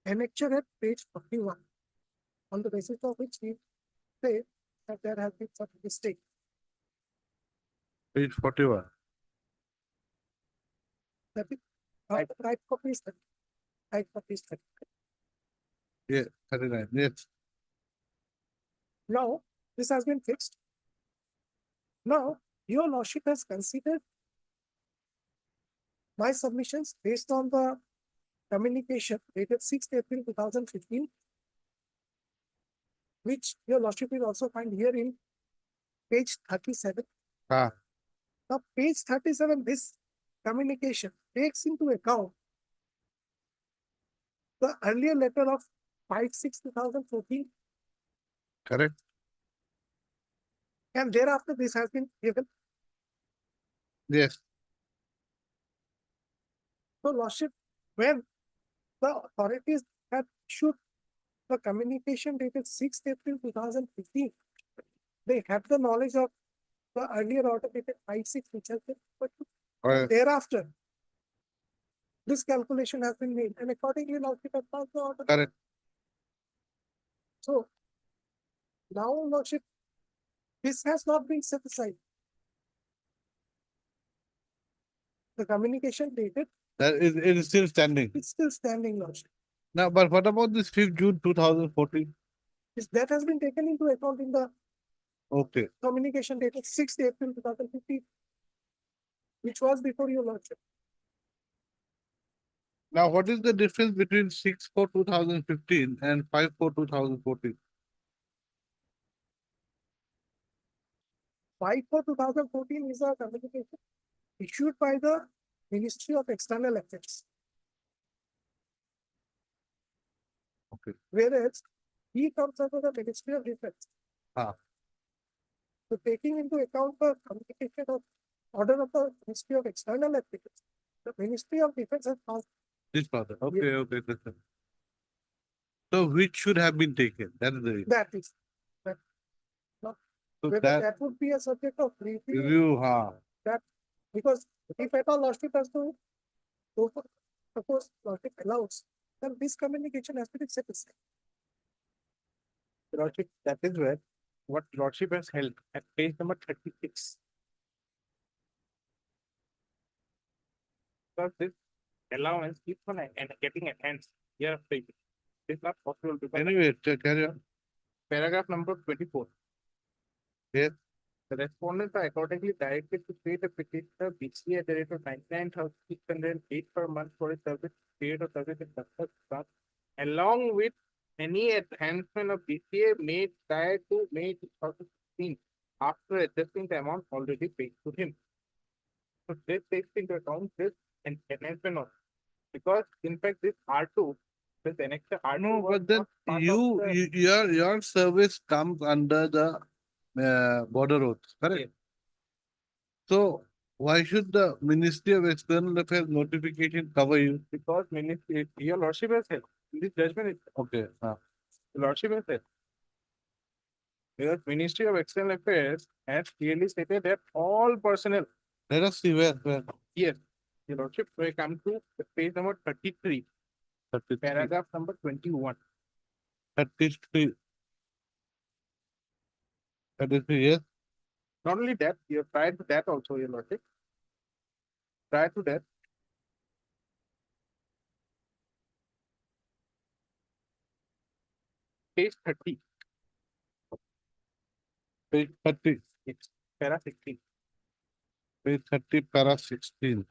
annexure at page 41, on the basis of which he says that there has been some mistake. Page 41. That is, right copy is that. Right copy is that. Yeah, 39. Yes. Now, this has been fixed. Now, your lordship has considered my submissions based on the communication dated 6th April 2015, which your lordship will also find here in page 37. Ah. Now, page 37, this communication takes into account the earlier letter of 5/6/2014, Correct? and thereafter this has been given. Yes. So Lordship, when the authorities have issued the communication dated 6 April 2015, they have the knowledge of the earlier order dated 5/6, which has been, but Correct. thereafter, this calculation has been made, and accordingly, Lordship has passed the order. Correct. So now, Lordship, this has not been set aside. The communication dated That is, it is still standing. is still standing, Lordship. Now, but what about this 5th June 2014? That has been taken into account in the Okay. communication dated 6 April 2015, which was before your Lordship. Now, what is the difference between 6/4/2015 and 5/4/2014? 5/4/2014 is a communication issued by the Ministry of External Affairs. Okay. Whereas he comes under the Ministry of Defense. Ah. So taking into account the communication of order of the Ministry of External Affairs, the Ministry of Defense has passed. This brother. Okay, okay. So which should have been taken? That is the reason. That is, So whether that that would be a subject of review, review, because if at all Lordship has to go for, suppose Lordship allows, then this communication has to be set aside. Lordship, that is where what Lordship has held at page number 36. Because this allowance keeps on and getting enhanced year after year. It's not possible because anyway, carry on. paragraph number 24. Yes. The respondents are accordingly directed to pay the petitioner BCA at the rate of 99,608 per month for a service period of service in Texas, along with any enhancement of BCA made prior to May 2016 after adjusting the amount already paid to him. So this takes into account this enhancement of, because in fact this R2, this annexure R2. No, was but then not part of you, the- your service comes under the border roads, correct? Yes. So why should the Ministry of External Affairs notification cover you? Because ministry, your lordship has said, in this judgment, Okay. the lordship has said. Because Ministry of External Affairs has clearly stated that all personnel, Let us see where. yes, your lordship, we come to the page number 33, 33. paragraph number 21. 33. 33, yes. Not only that, you have prior to that also, your lordship. Prior to that, page 30, Page 30, it's para 16. page 30, para 16.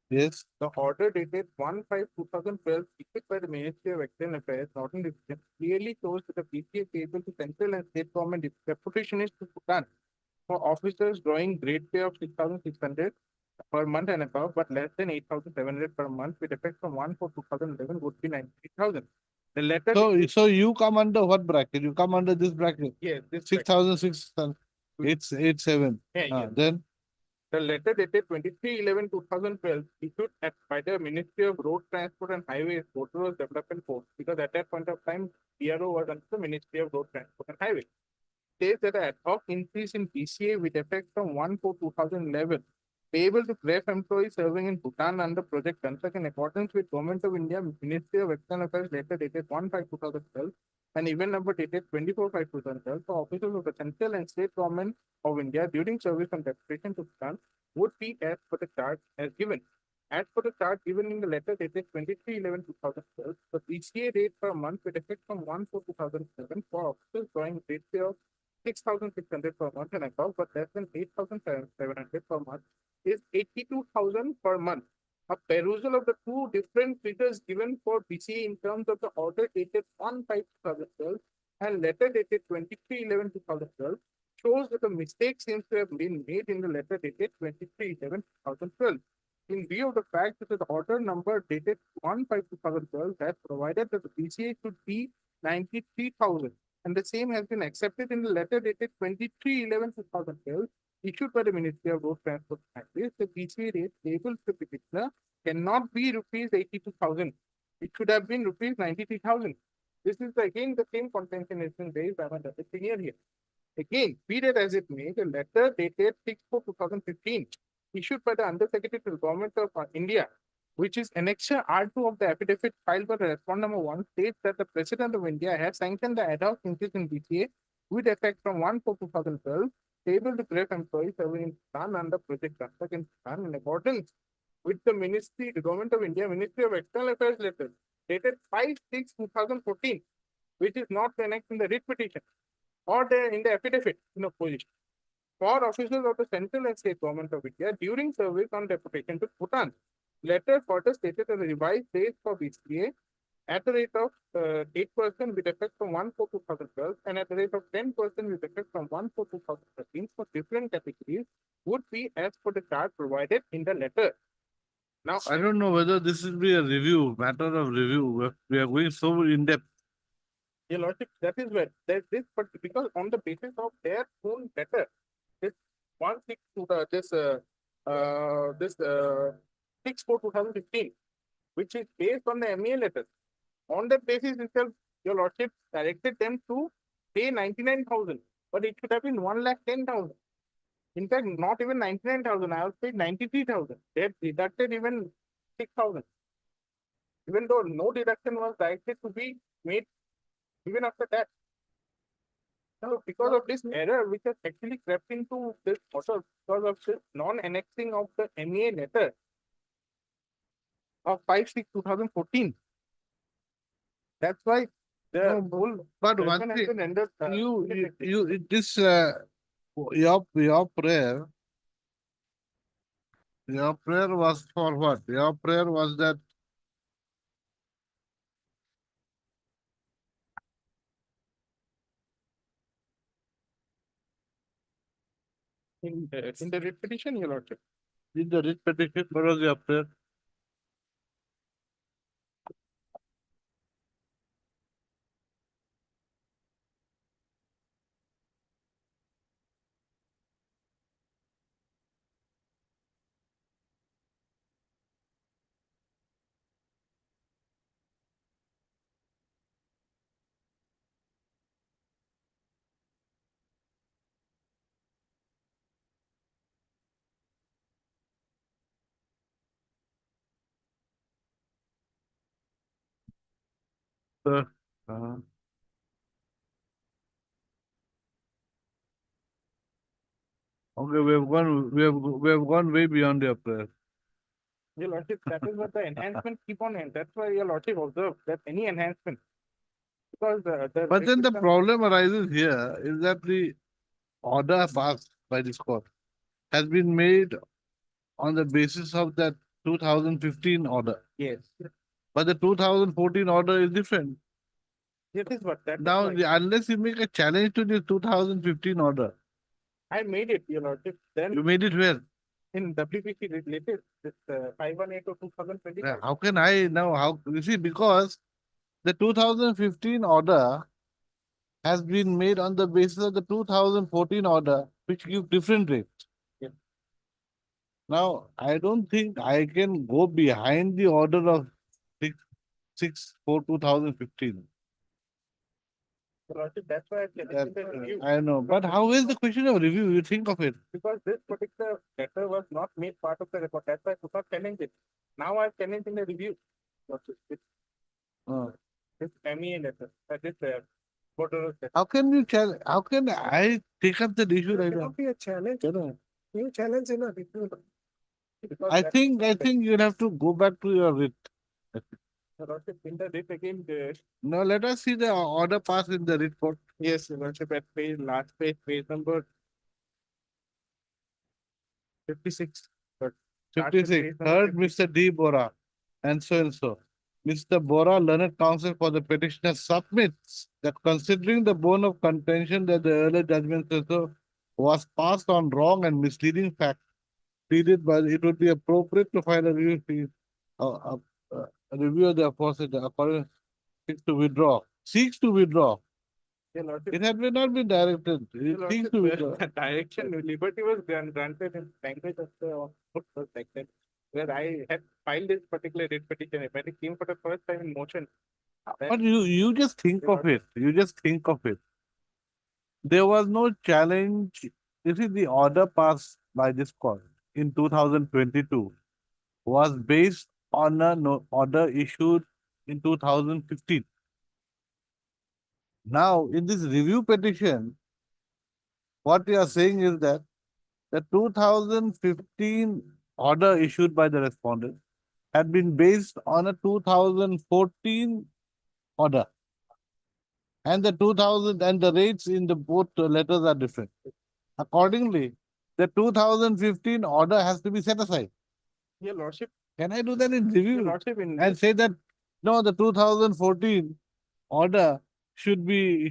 Yes. The order dated 1/5/2012 issued by the Ministry of External Affairs, Northern Division, clearly shows that the PCA payable to central and state government deputation is to Bhutan for officers drawing grade pay of 6,600 per month and above, but less than 8,700 per month, with effect from 1/4/2011 would be 93,000. The letter. So you come under what bracket? You come under this bracket, Yes, this. 6,600, 887. Yeah. Then The letter dated 23/11/2012 issued by the Ministry of Road Transport and Highways, Motor Roads Development Board, because at that point of time, DRO was under the Ministry of Road Transport and Highways. Says that the ad hoc increase in PCA with effect from 1/4/2011 payable to CREF employees serving in Bhutan under Project Kansak in accordance with Government of India, Ministry of External Affairs letter dated 1/5/2012 and event number dated 24/5/2012 for officers of the central and state government of India during service on deputation to Bhutan would be as per the chart as given. As per the chart given in the letter dated 23/11/2012, the PCA rate per month with effect from 1/4/2007 for officers drawing rate pay of 6,600 per month and above, but less than 8,700 per month is 82,000 per month. A perusal of the two different figures given for PCA in terms of the order dated 1/5/2012 and letter dated 23/11/2012 shows that a mistake seems to have been made in the letter dated 23/11/2012. in view of the fact that the order number dated 1/5/2012 has provided that the BCA should be 93,000, and the same has been accepted in the letter dated 23/11/2012 issued by the Ministry of Road Transport and Highways. The BCA rate payable to the petitioner cannot be rupees 82,000. It should have been rupees 93,000. This is again the same contention has been raised by the senior here. Again, be that as it may, the letter dated 6/4/2015 issued by the Undersecretary to the Government of India, which is Annexure R2 of the affidavit filed by the respondent number 1, states that the President of India has sanctioned the ad hoc increase in BCA with effect from 1/4/2012, payable to grave employees serving in Bhutan under Project Dastak in Bhutan in accordance with the Ministry, the Government of India, Ministry of External Affairs letter dated 5/6/2014, which is not annexed in the writ petition or in the affidavit in opposition. For officers of the central and state government of India during service on deputation to Bhutan. Letter further stated that the revised rates for BCA at the rate of 8% with effect from 1/4/2012 and at the rate of 10% with effect from 1/4/2013 for different categories would be as per the chart provided in the letter. Now, I don't know whether this will be a review, matter of review. We are going so in depth. Your Lordship, that is where there's this, but because on the basis of their own letter, this 6/4/2015, which is based on the MEA letter. On that basis itself, Your Lordship directed them to pay 99,000, but it should have been 1,10,000. In fact, not even 99,000. I was paid 93,000. They had deducted even 6,000. Even though no deduction was directed to be made even after that. So because of this error which has actually crept into this order, because of this non-annexing of the MEA letter of 5/6/2014. That's why the No, whole But judgment one has thing, been rendered. this, your prayer was for what? Your prayer was that in the writ petition, Your Lordship. in the writ petition, what was your prayer? Uh, Okay, we have gone way beyond your prayer. Your Lordship, that is what the enhancement keep on, and that's why Your Lordship observed that any enhancement. Because the. But then the system- problem arises here is that the order passed by this court has been made on the basis of that 2015 order. Yes, But the 2014 order is different. that is what that. is Now, why unless you make a challenge to the 2015 order, I made it, Your Lordship, then you made it where? in WPC related, this 518 of 2020. How can I now, you see, because the 2015 order has been made on the basis of the 2014 order, which give different rates. Yeah. Now, I don't think I can go behind the order of 6/4/2015. Your Lordship, that's why I That, suggested the review. I know, but how is the question of review? You think of it. Because this particular letter was not made part of the report, that's why I could not challenge it. Now I'm challenging the review. Lordship, this MEA letter, that is border letter. How can you challenge? How can I take up the issue It right now? cannot be a challenge. Cannot. You challenge in a review. Because I that- think you'll have to go back to your writ. Your Lordship, in the writ again, Now let us see the order passed in the writ court. yes, Your Lordship, at page, last page number 56. 56, heard Mr. D. Bora and so. Mr. Bora, learned counsel for the petitioner, submits that considering the bone of contention that the earlier judgment so was passed on wrong and misleading fact, pleaded, but it would be appropriate to file a review fee, a review of the aforesaid according seeks to withdraw. Your Lordship, It had not been directed. Your It seeks Lordship, to withdraw. direction, liberty was granted in language of the first section, where I had filed this particular writ petition. When it came for the first time in motion, then But you just think Your of it. You just think of it. There was no challenge. You see, the order passed by this court in 2022 was based on a order issued in 2015. Now, in this review petition, what we are saying is that the 2015 order issued by the respondent had been based on a 2014 order. And the 2000 and the rates in the both letters are different. Accordingly, the 2015 order has to be set aside. Your Lordship, Can I do that in Your review Lordship, in and say that no, the 2014 order should be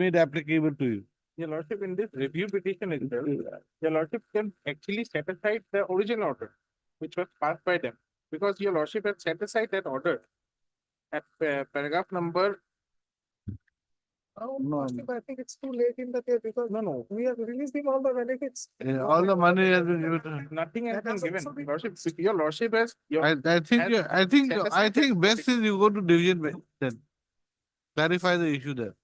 made applicable to you? Your Lordship, in this review petition itself, Your Lordship can actually set aside the original order, which was passed by them, because Your Lordship had set aside that order at paragraph number. Oh, No, Lordship, I think it's too late in the day because No, we have released him all the benefits. all the money has been given. to- nothing has That been has given. also been- Lordship, Your Lordship has, I think As you- I think set I aside think the best is you go to division bench then clarify the issue there.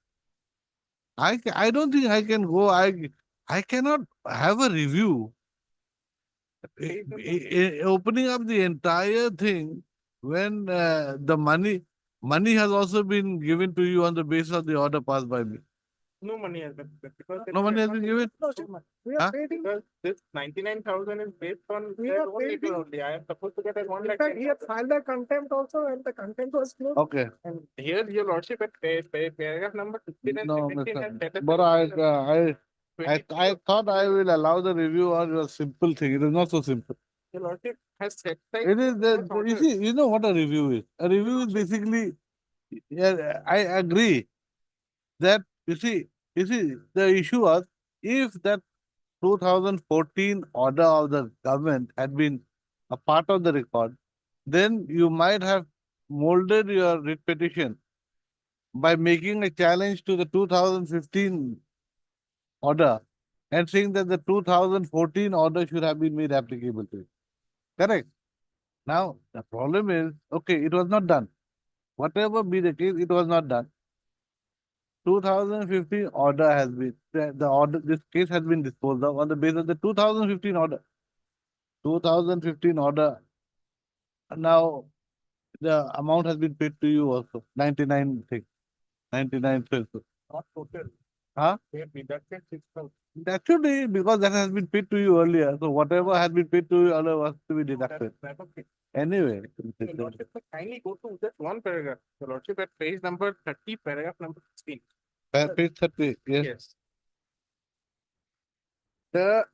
I don't think I can go. I cannot have a review. Opening up the entire thing when the money has also been given to you on the basis of the order passed by me. no money has been, because. No money has been given. Lordship, we Huh? are paid him. Because this 99,000 is based on We their are own letter paying- only. I am supposed to get at 1 In lakh. fact, he had filed a contempt also and the contempt was closed. Okay. And here Your Lordship at paragraph number 15 and No, 17 has set Mr. But aside I thought I will allow the review on a simple thing. It is not so simple. Your Lordship has set aside. It is that the, order. you see, you know what a review is. A review is basically, yeah, I agree that you see, the issue was if that 2014 order of the government had been a part of the record, then you might have molded your writ petition by making a challenge to the 2015 order and saying that the 2014 order should have been made applicable to it. Correct? Now, the problem is, okay, it was not done. Whatever be the case, it was not done. 2015 order has been, the order, this case has been disposed of on the basis of the 2015 order. 2015 order. Now, the amount has been paid to you also, 99 thing, 99 pesos. Not total. Huh? They have deducted 6,000. That should be, because that has been paid to you earlier. So whatever had been paid to you earlier was to be deducted. That's okay. Anyway. Your Lordship, kindly go to just one paragraph. Your Lordship at page number 30, paragraph number 16. Page 30, yes. Yes.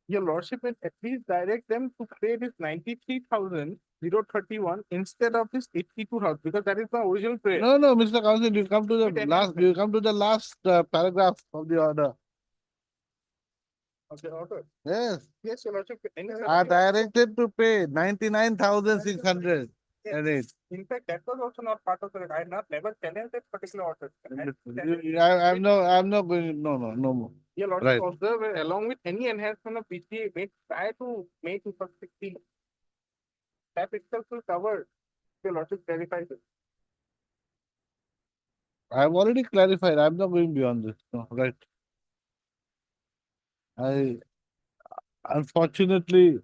Your Lordship will at least direct them to pay this 93,031 instead of this 82,000, because that is the original prayer. No, no, Mr. Counsel, you come to With the last, enhancement. you come to the last paragraph of the order. Of the order. Yes, Yes, Your Lordship. are directed to pay 99,600. Yes. In fact, that was also not part of the, I have not never challenged that particular order. I'm not going, no more. Your Right. Lordship observe along with any enhancement of PCA made prior to May 2016. That itself will cover. Your Lordship clarifies it. I've already clarified, I'm not going beyond this, no, right? Unfortunately,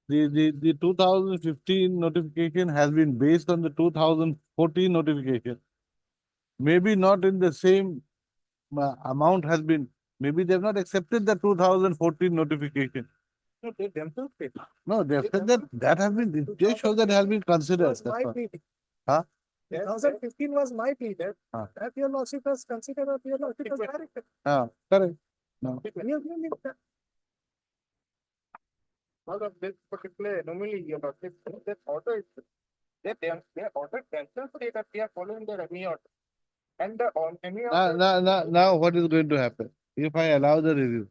the 2015 notification has been based on the 2014 notification. Maybe not in the same amount has been, maybe they've not accepted the 2014 notification. No, they themselves pay. No, they have said that has been, it just shows that it has been considered. Was my That's all. plea. Huh? 2015 was my plea that, Huh. that your lordship has considered or your lordship has directed. Correct. We have given it that. Out of this particular anomaly, Your Lordship, that order is, they ordered themselves say that they are following the REMI order. And the on any order. Now what is going to happen? If I allow the review,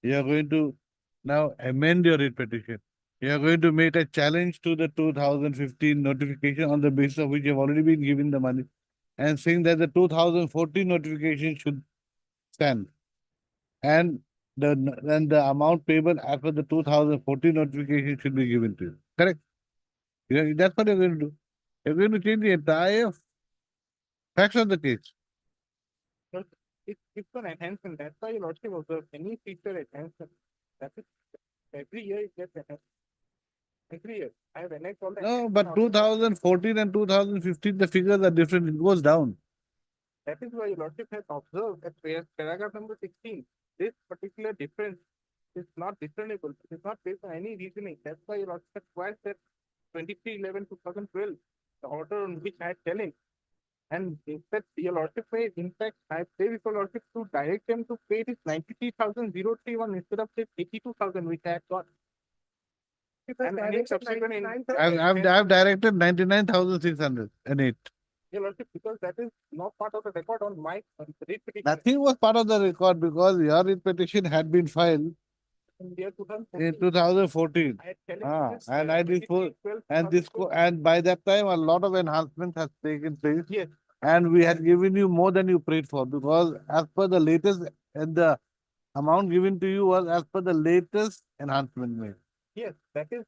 You are going to now amend your writ petition. You are going to make a challenge to the 2015 notification on the basis of which you have already been given the money and saying that the 2014 notification should stand. And the amount payable as per the 2014 notification should be given to you. Correct? Yeah, that's what you're going to do. You're going to change the entire facts of the case. It's an enhancement. That's why your lordship observe any feature enhancement. That is every year it gets enhanced. Every year. I have annexed all the. No, but 2014 and 2015, the figures are different. It goes down. That is why your lordship has observed that paragraph number 16, this particular difference is not discernible. It is not based on any reasoning. That's why your lordship has twice said 23/11/2012, the order on which I had telling. And in fact, your lordship may, in fact, I say with your lordship to direct them to pay this 93,031 instead of say 82,000, which I had got. And any subsequent in. I've directed 99,608. Your lordship, because that is not part of the record on my writ petition. Nothing was part of the record because your writ petition had been filed In year in 2014. 2014. I had telling Ah, this, and I did 23/12, And this, 2012. and by that time, a lot of enhancements has taken place. Yes. And we had given you more than you prayed for because as per the latest, and the amount given to you was as per the latest enhancement made. Yes, that is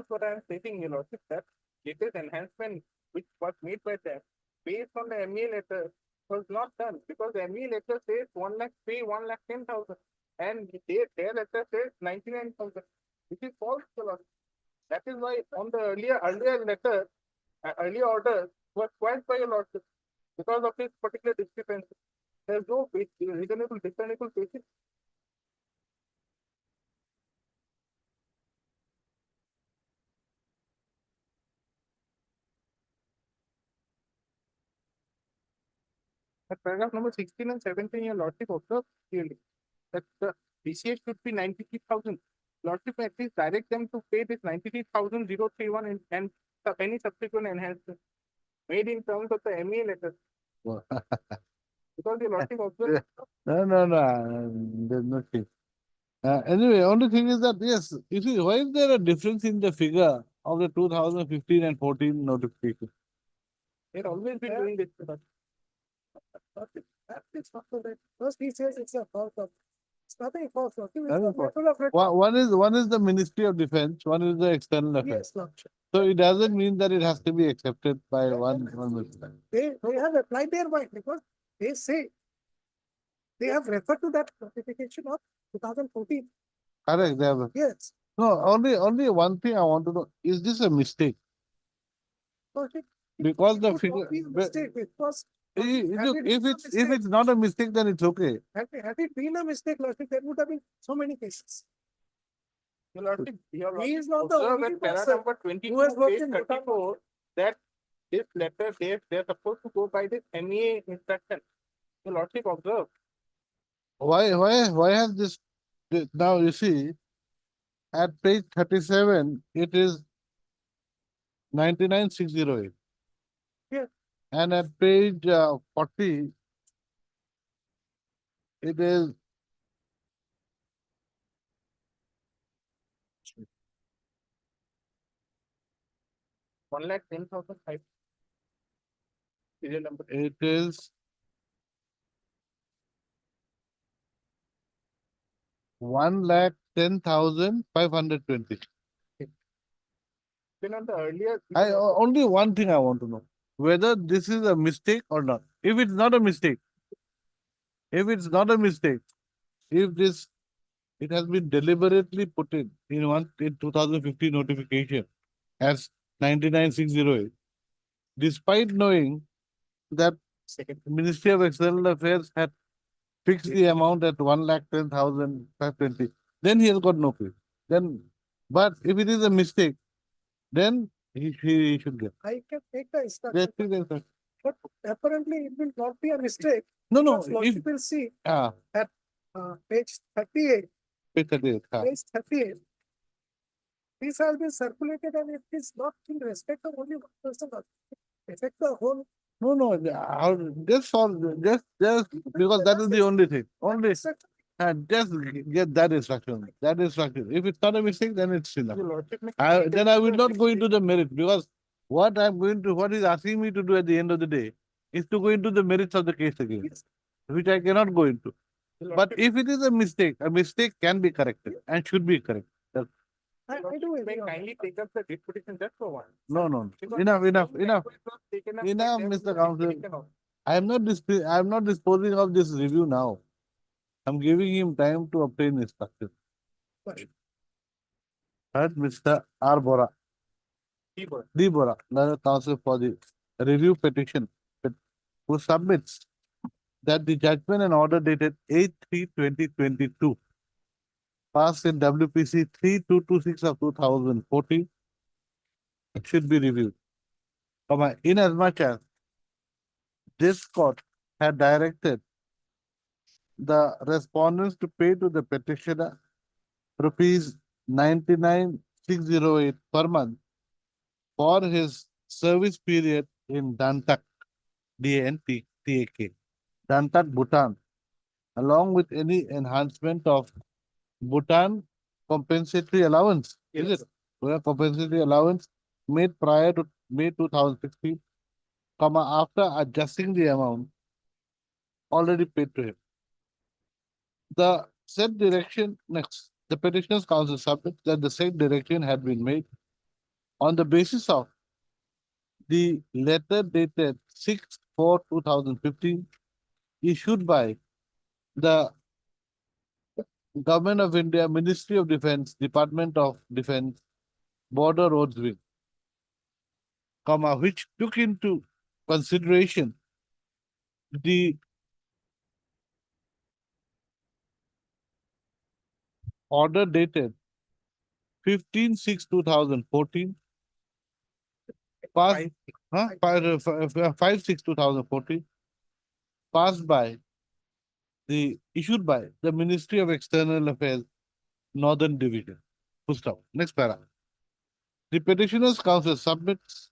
what I am stating, your lordship, that latest enhancement which was made by them based on the MEA letter was not done because the MEA letter says 1 lakh pay 1,10,000 and their letter says 99,000, which is false, your lordship. That is why on the earlier letter, earlier order was quashed by your lordship because of this particular discrepancy. There is no reasonable discernible basis. At paragraph number 16 and 17, your lordship observed clearly that the BCA should be 93,000. Lordship at least direct them to pay this 93,031 and any subsequent enhancement made in terms of the MEA letter. Because your lordship observed. No, there's no case. Anyway, only thing is that, yes, you see, why is there a difference in the figure of the 2015 and 14 notification? They've always been doing this. But That is not correct. First he says it's a false of. It's nothing false. It's a Nothing false. method of record. One is the Ministry of Defense, one is the External Affairs. Yes, Lordship. So it doesn't mean that it has to be accepted by one ministry. They have applied their mind because they say they have referred to that notification of 2014. Correct, they have. Yes. No, only one thing I want to know, is this a mistake? Lordship, Because the it figure, would not be a mistake. It was, look, it been a if mistake? it's not a mistake, then it's okay. had it been a mistake, Lordship, there would have been so many cases. your lordship, He is not the observe only at para person number 22, who has worked page in Bhutan. 34, that this letter, they're supposed to go by this MEA instruction. Your lordship observe. Why has this, now you see, at page 37, it is 99,608. Yeah. And at page 40, it is 1,10,005. Serial number. it is 1,10,520. Been on the earlier. Only one thing I want to know, whether this is a mistake or not. If it's not a mistake, if this, it has been deliberately put in 2015 notification as 99,608, despite knowing that Second. Ministry of External Affairs had fixed the amount at 1,10,520, then he has got no pay. Then, but if it is a mistake, then he should get. I can take the Yes, instruction, please, yes, sir. but apparently it will not be a mistake. No, Because if, Lordship will see page 38, page 38, page 38. This has been circulated and it is not in respect of only one person. Affect the whole. No, just because that is the only thing. Only, Instruction And just get that instruction, that instruction. If it's not a mistake, then it's enough. Your lordship may Then I will not go into the merit because what he's asking me to do at the end of the day is to go into the merits of the case again, which I cannot go into. Your But lordship if it is a mistake can be corrected and should be corrected. I do may agree on that. kindly take up the writ petition just for one. No. Because Enough. some language was taken up by Enough, them, Mr. the Counsel. petition also. I am not disposing of this review now. I'm giving him time to obtain instruction. Third, Mr. R. Bora. Keyboard. D. Bora, another counsel for the review petition, who submits that the judgment and order dated 8/3/2022 passed in WPC 3226 of 2014 should be reviewed. Inasmuch as this court had directed the respondents to pay to the petitioner rupees 99,608 per month for his service period in Dantak, DANTAK, Dantak, Bhutan, along with any enhancement of Bhutan compensatory allowance. Is Yes, it? Compensatory allowance made prior to May 2016, after adjusting the amount already paid to him. The said direction, next, the petitioner's counsel submits that the said direction had been made on the basis of the letter dated 6/4/2015 issued by the Government of India, Ministry of Defence, Department of Defence, Border Roads Wing, which took into consideration the order dated 15/6/2014, passed, 5/6/2014, passed by issued by the Ministry of External Affairs, Northern Division. Full stop. Next para. The petitioner's counsel submits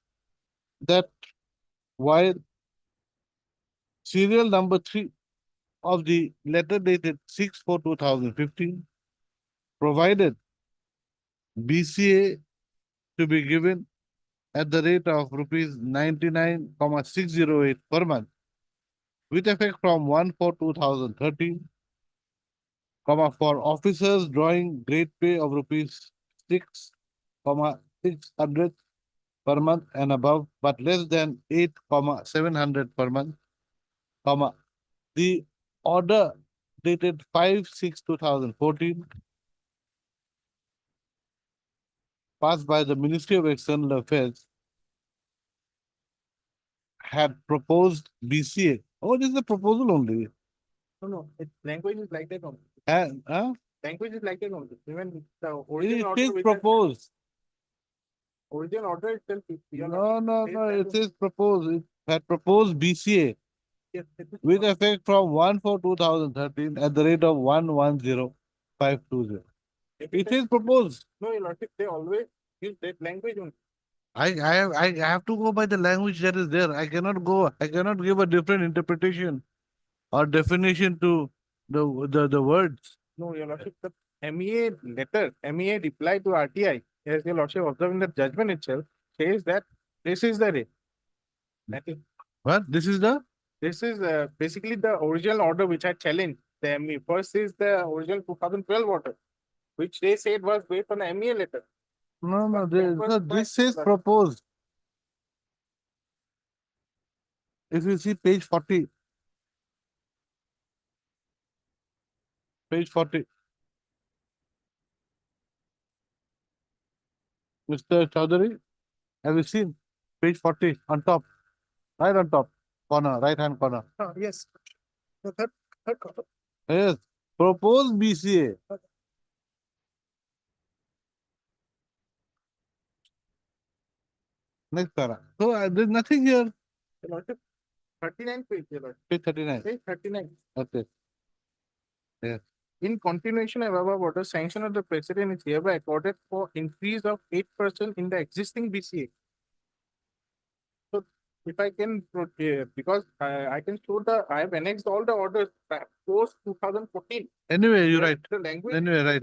that while serial number 3 of the letter dated 6/4/2015 provided BCA to be given at the rate of rupees 99,608 per month with effect from 1/4/2013, for officers drawing grade pay of rupees 6,600 per month and above, but less than 8,700 per month, the order dated 5/6/2014 passed by the Ministry of External Affairs had proposed BCA. Oh, this is a proposal only. No, language is like that only. And, Language is like that only. Even the it original order is which proposed. original order itself is. No, Says that it is proposed. It had proposed BCA yes, it is with effect from 1/4/2013 at the rate of 110,520. It is proposed. No, your lordship, they always use that language only. I have to go by the language that is there. I cannot give a different interpretation or definition to the words. No, your lordship, the MEA letter, MEA reply to RTI, as your lordship observing the judgment itself, says that this is the rate. That is, What? This is basically the original order which I challenged. The MEA first is the original 2012 order, which they said was based on the MEA letter. no, But that was this quite says similar. proposed. If you see page 40. Page 40. Mr. Chaudhary, have you seen page 40 on top? Right on top corner, right hand corner. Yes. The third column. Yes, proposed BCA. Next para. So there's nothing here. Your lordship, 39 page, your lordship, Page 39. page 39. Okay. In continuation of above order, sanction of the president is hereby accorded for increase of 8% in the existing BCA. So if I can, because I can show I have annexed all the orders back post 2014. Anyway, you're right. The language. Anyway, right.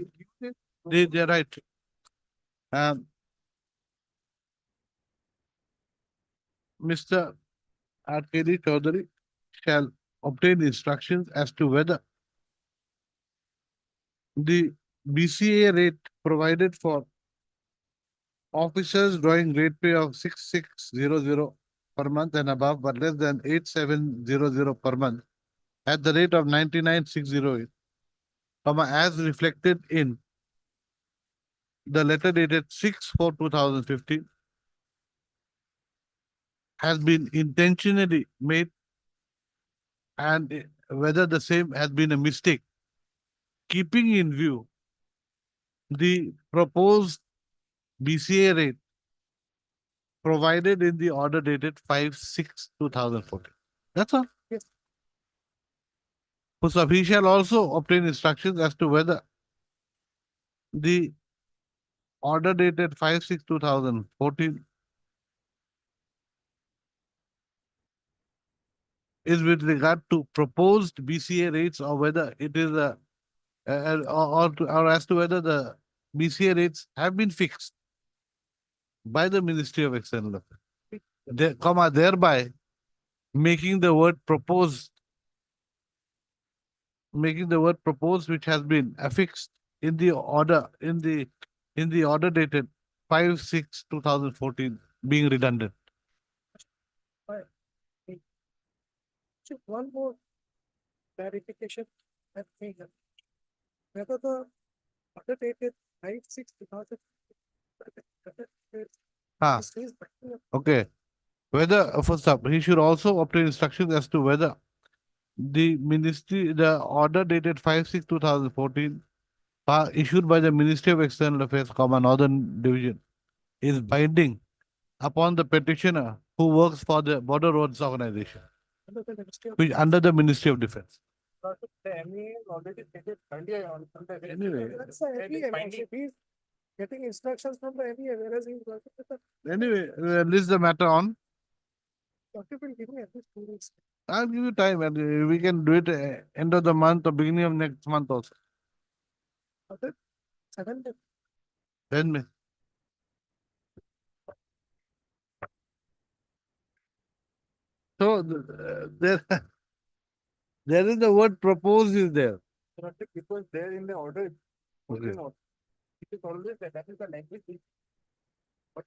They're right. Mr. R.K.D. Chaudhary shall obtain instructions as to whether the BCA rate provided for officers drawing rate pay of 6600 per month and above, but less than 8700 per month at the rate of 99608, as reflected in the letter dated 6/4/2015, has been intentionally made, and whether the same has been a mistake, keeping in view the proposed BCA rate provided in the order dated 5/6/2014. That's all. Yes. So he shall also obtain instructions as to whether the order dated 5/6/2014 is with regard to proposed BCA rates, or whether it is or as to whether the BCA rates have been fixed by the Ministry of External Affairs, thereby making the word proposed, which has been affixed in the order dated 5/6/2014, being redundant. Just one more clarification that may help. Whether the order dated 5/6/2000. Ah. Okay. Whether, first up, he should also obtain instructions as to whether the order dated 5/6/2014, issued by the Ministry of External Affairs, Northern Division, is binding upon the petitioner who works for the Border Roads Organization, under the Ministry of Defense. The MEA already stated earlier on. Anyway. That's the MEA, Lordship. He's getting instructions from the MEA, whereas he's working with the, Anyway, list the matter on. Lordship will give me at least 2 weeks. I'll give you time, and we can do it end of the month or beginning of next month also. Other 7 days. Then me. So there, there is the word propose is there. It was there in the order. Okay. It is always there. That is the language. But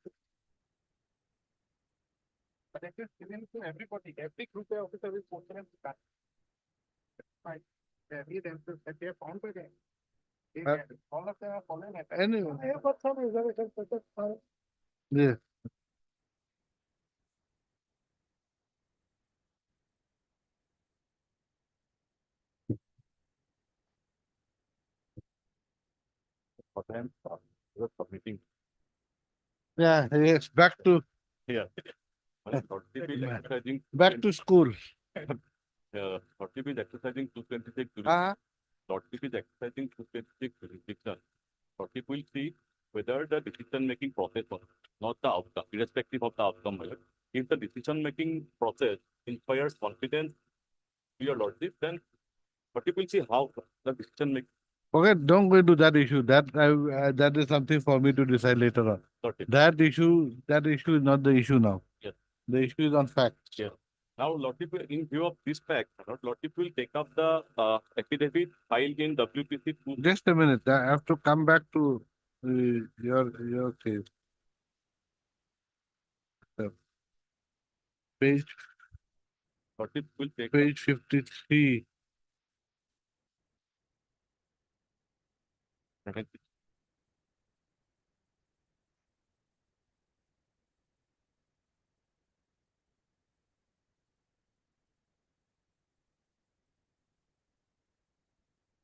it is given to everybody. Every group of officer is posted and that. Fine. The MEA themselves that they are found by them. All of them are following it. Anyway, I have got some reservations, but that's fine. yeah. What I am submitting Yeah, yes, back to here. Lordship is exercising. back to school. Lordship is exercising 226. Lordship is exercising 226 jurisdiction. Lordship will see whether the decision-making process was not the outcome, irrespective of the outcome. If the decision-making process inspires confidence to your Lordship, then Lordship will see how the decision-making. Okay, don't go into that issue. That is something for me to decide later on. Lordship. That issue is not the issue now. Yes. The issue is on facts. Yes. Now, Lordship, in view of this fact, Lordship will take up the affidavit filed in WPC 2. Just a minute. I have to come back to your case. Page Lordship will take up page 53.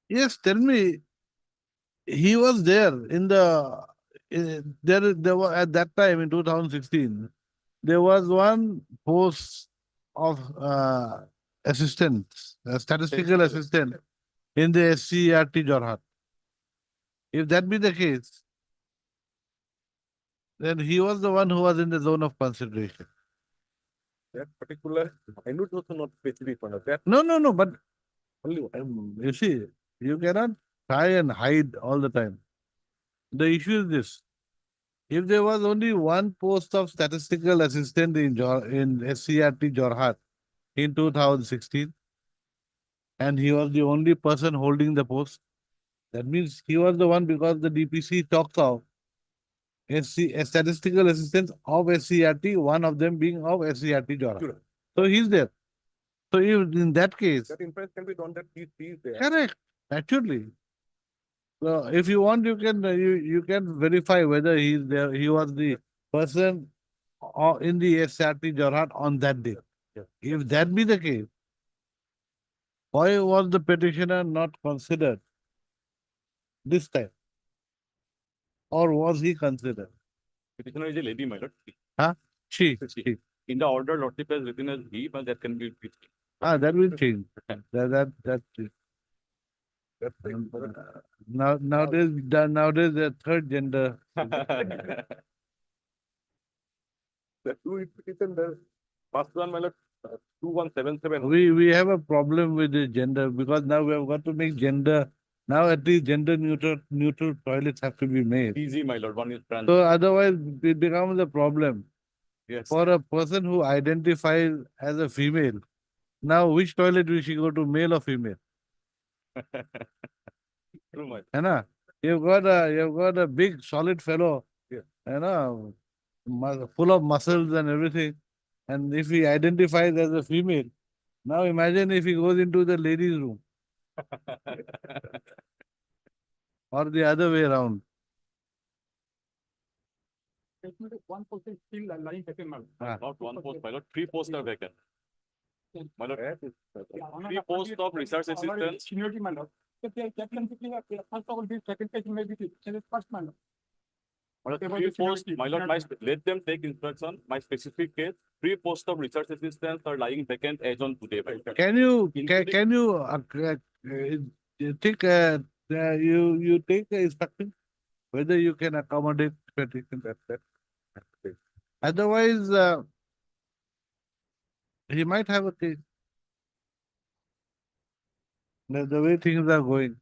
Yes, tell me. He was there in the there was at that time in 2016. There was one post of assistant, statistical assistant in the SCERT Jorhat. If that be the case, then he was the one who was in the zone of consideration. That particular, I know it was not specific, my lord. That No, but only one. you see, you cannot try and hide all the time. The issue is this. If there was only one post of statistical assistant in SCRT Jorhat in 2016, and he was the only person holding the post, that means he was the one because the DPC talks of a statistical assistant of SCRT, one of them being of SCRT Jorhat. Sure. So he's there. So if in that case, That inference can be drawn that he is there. correct, naturally. So if you want, you can verify whether he is there. He was the person in the SRT Jorhat on that day. Yeah. If that be the case, why was the petitioner not considered this time? Or was he considered? Petitioner is a lady, my lord. She. In the order, lordship has written as he, but that can be. That will change. That That's right. nowadays the third gender. The two petition, the first one, my lord, 2177. We have a problem with the gender because now we have got to make gender. Now at least gender neutral toilets have to be made. Easy, my lord, one is trans. So otherwise it becomes a problem Yes. for a person who identifies as a female. Now which toilet will she go to, male or female? True, my lord. You know, you've got a big solid fellow, Yeah. you know, full of muscles and everything. And if he identifies as a female, now imagine if he goes into the ladies' room or the other way around. One person still lying vacant, my lord. Not one post, my lord, 3 posts are vacant. My lord, That is- Yeah, one 3 posts of research already assistant. Seniority, my lord. If they can quickly, first of all, this second page maybe the first, my lord. My lord, About 3 the posts, seniority, my lord, seniority. let them take instruction. My specific case, 3 posts of research assistants are lying vacant as on today. My lord. Can you Including- can you take you take the instruction whether you can accommodate petition? that's right. Otherwise, he might have a case. The way things are going.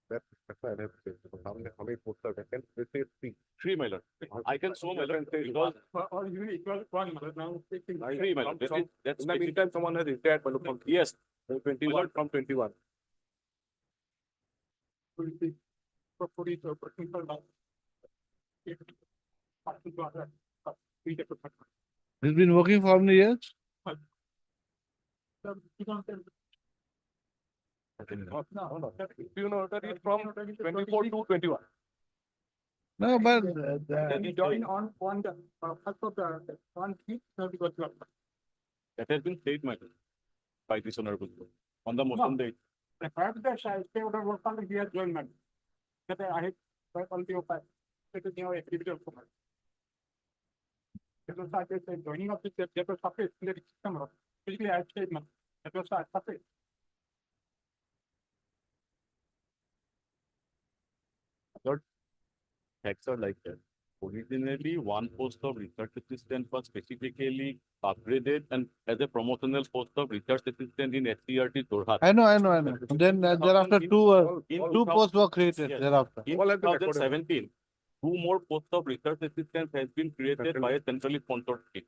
That's why I have to say, so how many posts are vacant? They say three. 3, my lord. I can show, my lord, because Or even equal, one, my lord, now. taking- 3, my lord. That is- that's In the specific. meantime, someone has retired, but from Yes, 21, from 21. For 40, so for people, like, if- to other, we get to- He's been working for how many years? So, you don't tell- No, No, that- you know, that is from 24 to 21. No, but Then you join on the, first of the, on heat, so we got to- that has been said, my lord, by this honorable court on the motion date. the fact that I stay out of work, on the journment. That I have, on the, that is, activity of. That was like, joining of the, that was separate, in the system, basically, I statement, that was separate. Facts are like that. Originally, one post of research assistant was specifically upgraded and as a promotional post of research assistant in SCRT Jorhat. I know. Then thereafter two In posts were created Yes. thereafter. In All have been recorded. 2017, 2 more posts of research assistants has been created by a centrally sponsored scheme.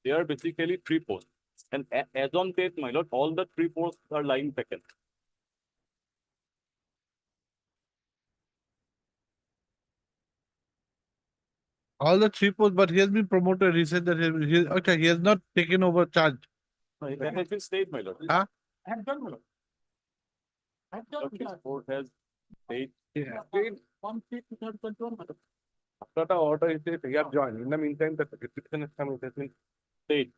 They are basically 3 posts. And as on date, my lord, all the 3 posts are lying vacant. All the 3 posts, but he has been promoted. He said that he has not taken over charge. That has been stayed, my lord. Huh? I have done, well. I have done, This court has stayed. Yeah. one seat, 2021, madam. After the order, it says he has joined. In the meantime, the petition is coming, it has been State.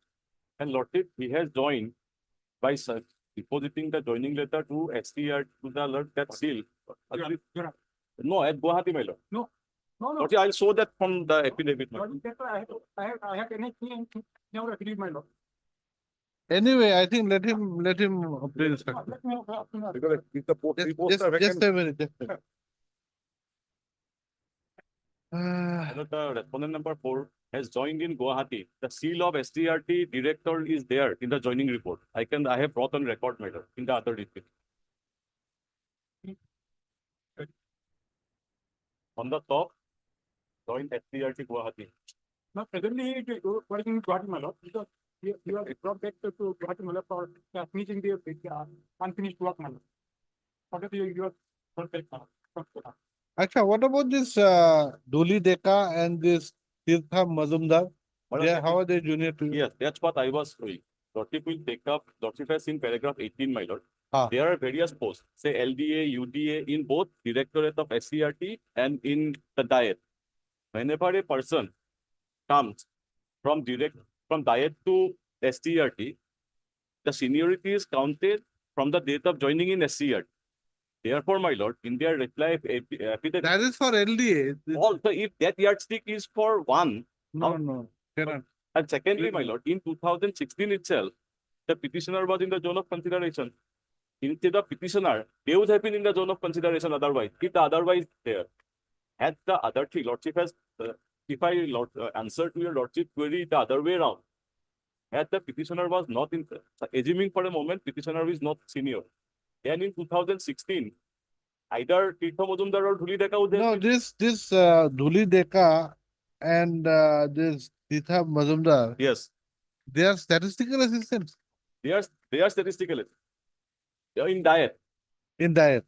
And lordship, he has joined by depositing the joining letter to SCR to the alert that seal. Actually, You're right. no, at Guwahati, my lord. No, no. Lordship, I'll show that from the affidavit. my lord. Joining letter, I have anything, and never agreed, my lord. Anyway, I think let him obtain instruction. Let me know, because if the post, three posts are Just vacant. a minute. The respondent number 4 has joined in Guwahati. The seal of STRT director is there in the joining report. I have brought on record matter in the other district. On the top, joined STRT Guwahati. Now, presently, it is working in Guatemala because you are brought back to Guatemala for finishing the unfinished work. What is your perfect now? Acha, what about this Dhuli Deka and this Tirtha Mazumdar? How are they junior to you? Yes, that's what I was showing. Lordship will take up, Lordship has in paragraph 18, my lord. Ah. There are various posts, say LDA, UDA, in both Directorate of SCRT and in the Diet. Whenever a person comes from Diet to STRT, the seniority is counted from the date of joining in SCRT. Therefore, my lord, in their reply affidavit, That is for LDA. also if that yardstick is for one, No, cannot. and secondly, my lord, in 2016 itself, the petitioner was in the zone of consideration. Instead of petitioner, they would have been in the zone of consideration otherwise. If the otherwise there, had the other three, lordship has, if I answer to your lordship query the other way around, had the petitioner was not in, assuming for a moment, petitioner is not senior. Then in 2016, either Tirtha Majumdar or Dhuli Deka would have No, been. this Dhuli Deka and this Tirtha Mazumdar, Yes, they are statistical assistants they are statistical. They are in Diet. in Diet.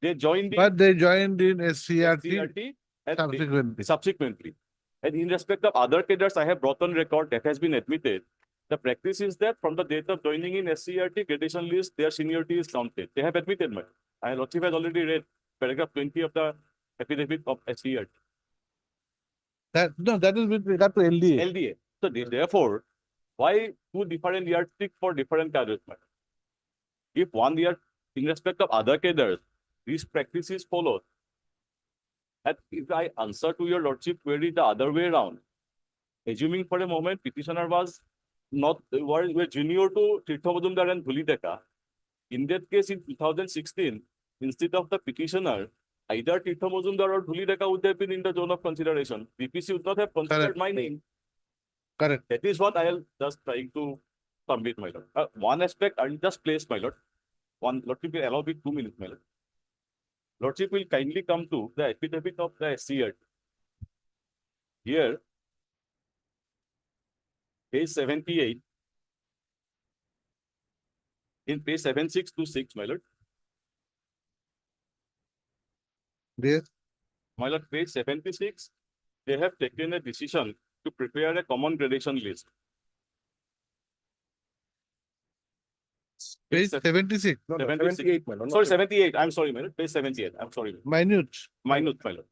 They joined in But they joined in SCRT SCRT and subsequently. subsequently. And in respect of other cadres, I have brought on record that has been admitted. The practice is that from the date of joining in SCRT gradation list, their seniority is counted. They have admitted, my and Lordship has already read paragraph 20 of the affidavit of SCRT. That is with regard to LDA. LDA. So therefore, why two different yardsticks for different cadres? If one year in respect of other cadres, these practices followed. And if I answer to your lordship query the other way around, assuming for a moment petitioner was not were junior to Tirtha Majumdar and Dhuli Deka, in that case in 2016, instead of the petitioner, either Tirtha Majumdar or Dhuli Deka would have been in the zone of consideration. BPC would not have considered Correct. my name. Correct. That is what I am just trying to submit, my lord. One aspect I'll just place, my lord. Lordship will allow me 2 minutes, my lord. Lordship will kindly come to the affidavit of the SCRT. Here, page 78, in page 7626, my lord. Yes. My lord, page 76, they have taken a decision to prepare a common gradation list. Page 76. No, no, 76. 78, my lord. Sorry, 78. I'm sorry, my lord. Page 78. I'm sorry. Minute. Minute, my lord.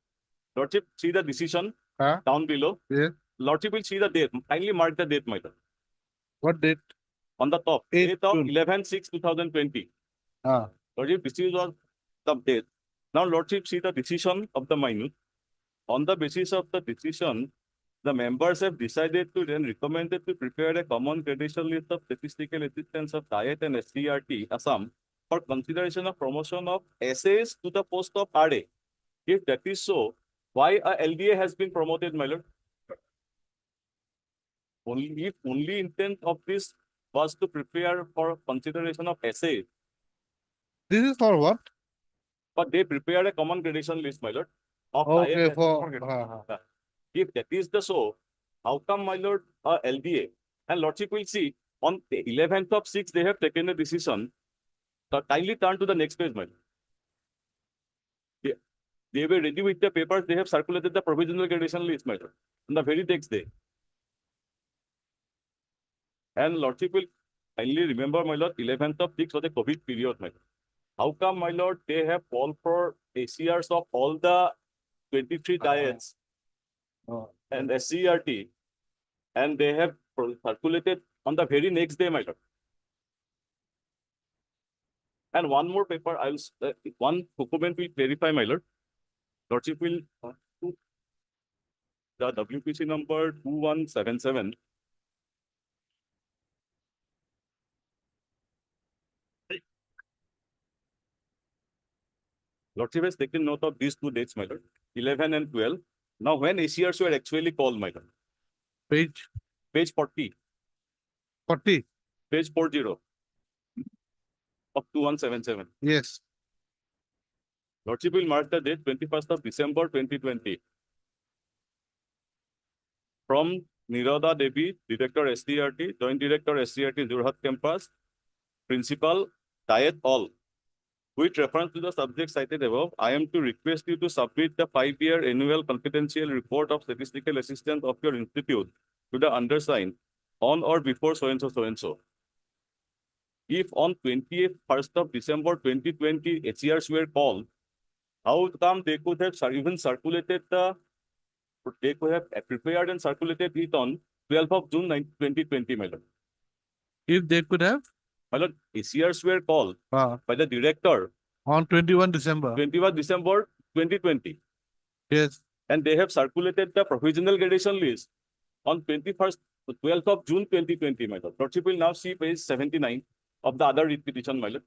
Lordship, see the decision down below. Yes. Lordship will see the date. Kindly mark the date, my lord. What date? On the top, 8 date of June. 11/6/2020. Ah. Lordship, this is the date. Now, Lordship, see the decision of the minute. On the basis of the decision, the members have decided to then recommended to prepare a common gradation list of statistical assistants of Diet and SCRT Assam for consideration of promotion of essays to the post of RA. If that is so, why a LDA has been promoted, my lord? Only intent of this was to prepare for consideration of essays, This is for what? but they prepared a common gradation list, my lord. Of Diet Okay, and for If that is the so, how come, my lord, LDA? And lordship will see on the 11th of 6, they have taken a decision. So kindly turn to the next page, my lord. They were ready with the papers, they have circulated the provisional gradation list, my lord, on the very next day. And lordship will kindly remember, my lord, 11th of 6 was a COVID period, my lord. How come, my lord, they have called for ACRs of all the 23 diets and SCRT, and they have circulated on the very next day, my lord. And one more paper, one document will clarify, my lord. Lordship will the WPC number 2177. Lordship has taken note of these two dates, my lord, 11 and 12. Now, when ACRs were actually called, my lord, Page page 40, 40. page 40 of 2177. Yes. Lordship will mark the date 21st of December 2020. From Niroda Devi, Director SDRT, Joint Director SDRT Jorhat Campus, Principal Diet All. With reference to the subject cited above, I am to request you to submit the 5-year annual confidential report of statistical assistance of your institute to the undersigned on or before so and so, so and so. If on 21st of December 2020 HERs were called, how come they could have even circulated they could have prepared and circulated it on 12th of June 2020, my lord. If they could have My lord, HERs were called uh, by the director on 21 December. 21st December 2020. Yes. And they have circulated the provisional gradation list on 12th of June 2020, my lord. Lordship will now see page 79 of the other writ petition, my lord.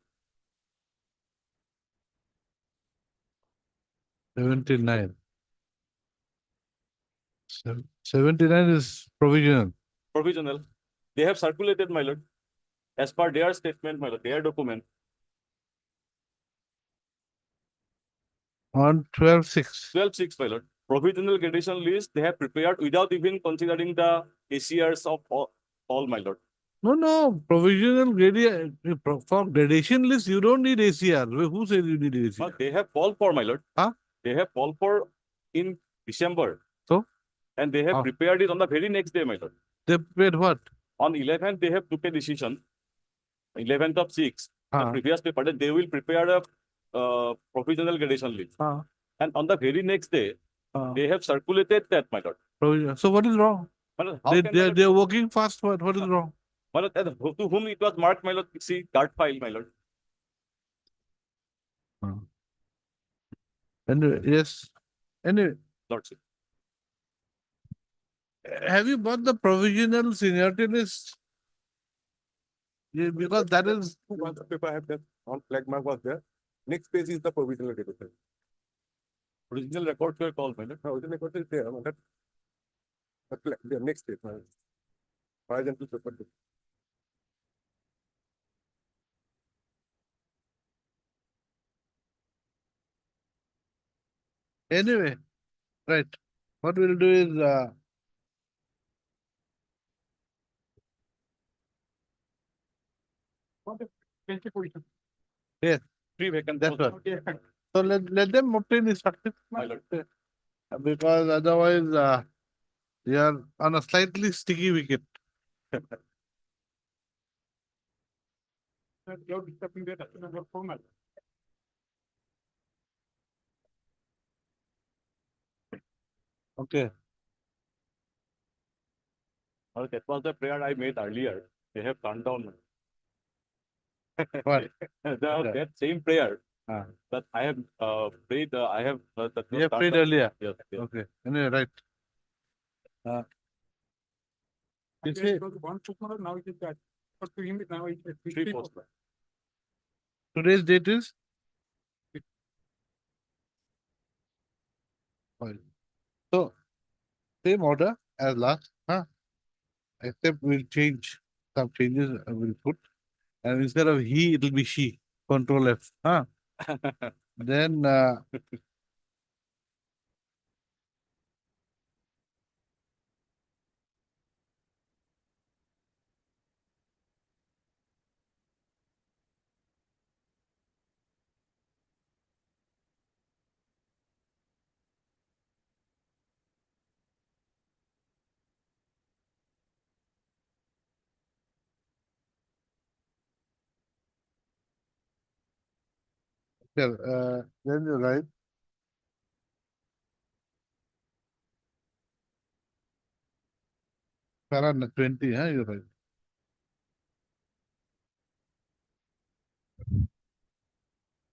79. 79 is provisional. Provisional. They have circulated, my lord, as per their statement, my lord, their document. On 12/6. 12/6, my lord. Provisional gradation list they have prepared without even considering the ACRs of all, my lord. No. Provisional gradation for gradation list, you don't need ACR. Who said you need ACR? But they have called for, my lord. Huh? They have called for in December. So? And they have How? prepared it on the very next day, my lord. They paid what? On 11th, they have took a decision. 11th of 6, the Uh, previous paper, that they will prepare a provisional gradation list. uh, And on the very next day, uh, they have circulated that, my lord. provisional. So what is wrong? My lord, how can my lord- They're working fast. What is wrong? my lord, to whom it was marked, my lord, see, card file, my lord. Anyway, yes. Anyway, Lordship. have you bought the provisional seniority list? Yeah, because that is One paper I have that on flag mark was there. Next page is the provisional gradation. Original records were called, my lord. Original record is there. The next page. Horizontal paper. anyway. Right. What we'll do is Three vacant that's posts. what. So let them obtain the certificate. My lord. Because otherwise you are on a slightly sticky wicket. You're disturbing that formal. Okay. Well, that was the prayer I made earlier. They have turned down. What? That same prayer Ah. that I have prayed, I have that You was have turned prayed down. earlier. Yes, yes. Okay. Anyway, right. You Earlier see, it was one tomorrow, now it is that. But to him, now it is Three posts. today's date is? Fine. So, same order as last, huh? Except we'll change some changes we'll put. And instead of he, it'll be she. Control F, huh? Then then you write. Para 20, huh? You're right.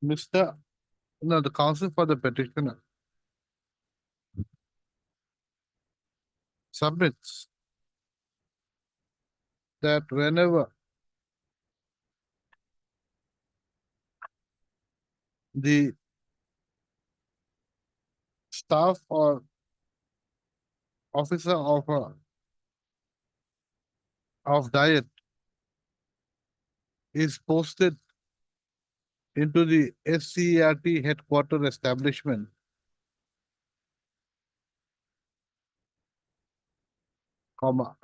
Mr. No, the counsel for the petitioner submits that whenever the staff or officer of diet is posted into the SCERT headquarter establishment comma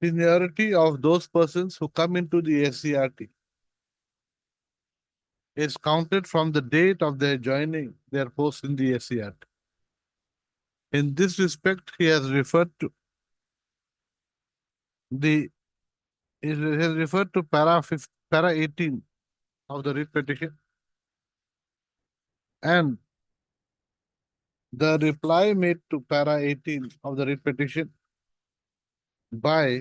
seniority of those persons who come into the SCRT is counted from the date of their joining their post in the SCRT. In this respect, he has referred to para 18 of the writ petition and the reply made to para 18 of the writ petition by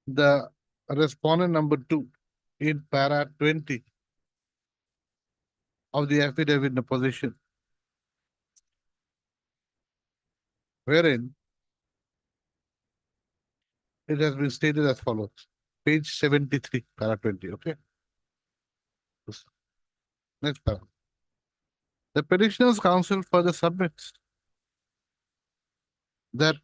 the respondent number 2 in para 20 of the affidavit in opposition, wherein it has been stated as follows. Page 73, para 20, okay? Next para. The petitioner's counsel further submits that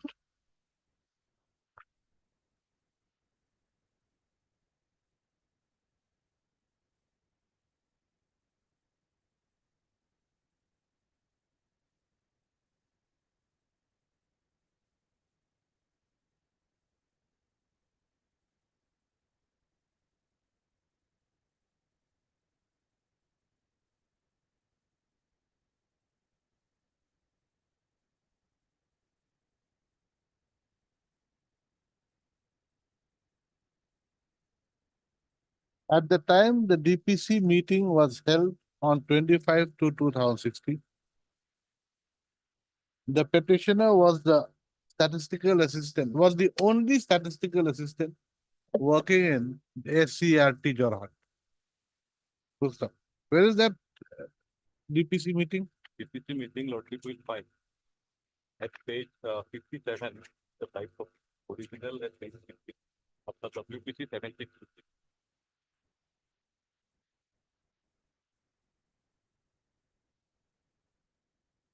at the time the DPC meeting was held on 25 to 2016, the petitioner was the statistical assistant, was the only statistical assistant working in SCRT Jorhat. Full stop. Where is that DPC meeting? DPC meeting, Lord will find at page 57, the type of original at page 50 of the WPC 76.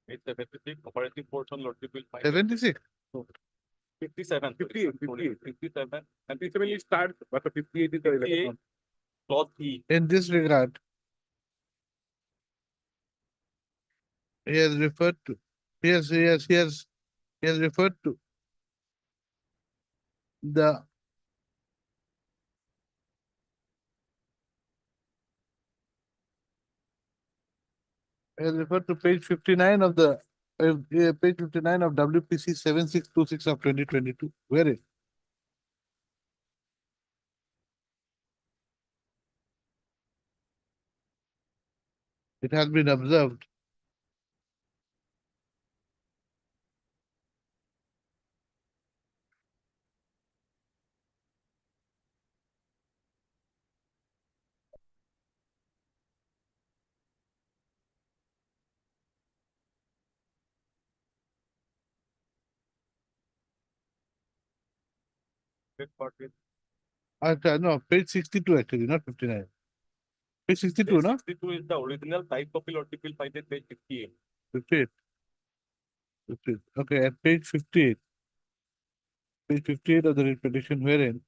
Page 76, operating portion, Lord will find 76. 57. 58, 57. And 57 it starts, but the 58 is the 58, election. clause E. In this regard, he has referred to, he has referred to the he has referred to page 59 of the page 59 of WPC 7626 of 2022. Where is? It has been observed no, page 62 actually, not 59. Page 62, Page no? 62 is the original type copy, Lord will find at page 58. 58. 58. Okay, at page 58. Page 58 of the writ petition wherein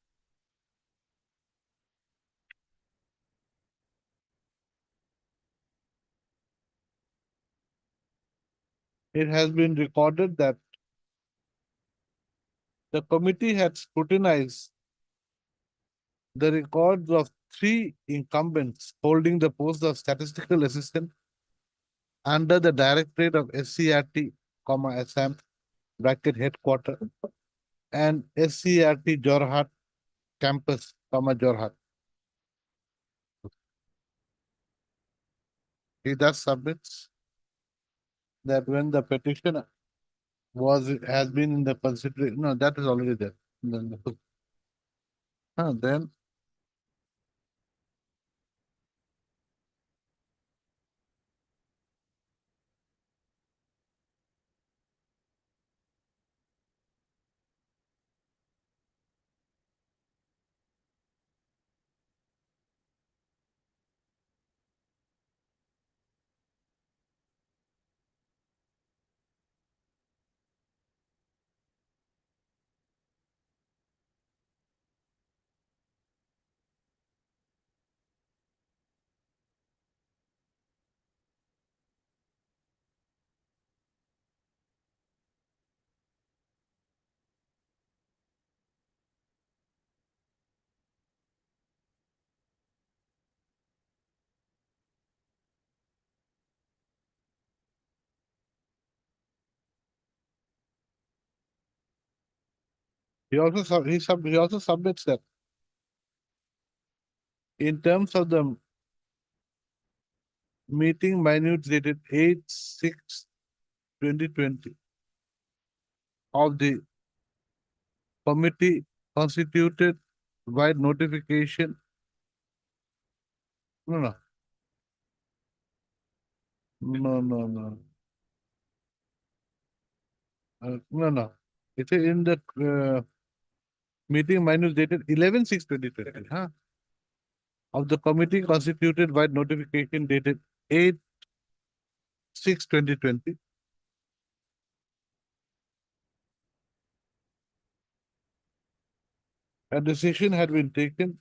it has been recorded that the committee had scrutinized the records of 3 incumbents holding the post of statistical assistant under the directorate of SCRT, Assam, bracket headquarter, and SCRT Jorhat campus, Jorhat. He thus submits that when the petition has been in the consideration, no, that is already there. Then he also submits that. In terms of the meeting minutes dated 8/6/2020 of the committee constituted by notification. No, no. No, no, no. No, no. It's in the meeting minutes dated 11/6/2020, huh? Of the committee constituted by notification dated 8/6/2020. A decision had been taken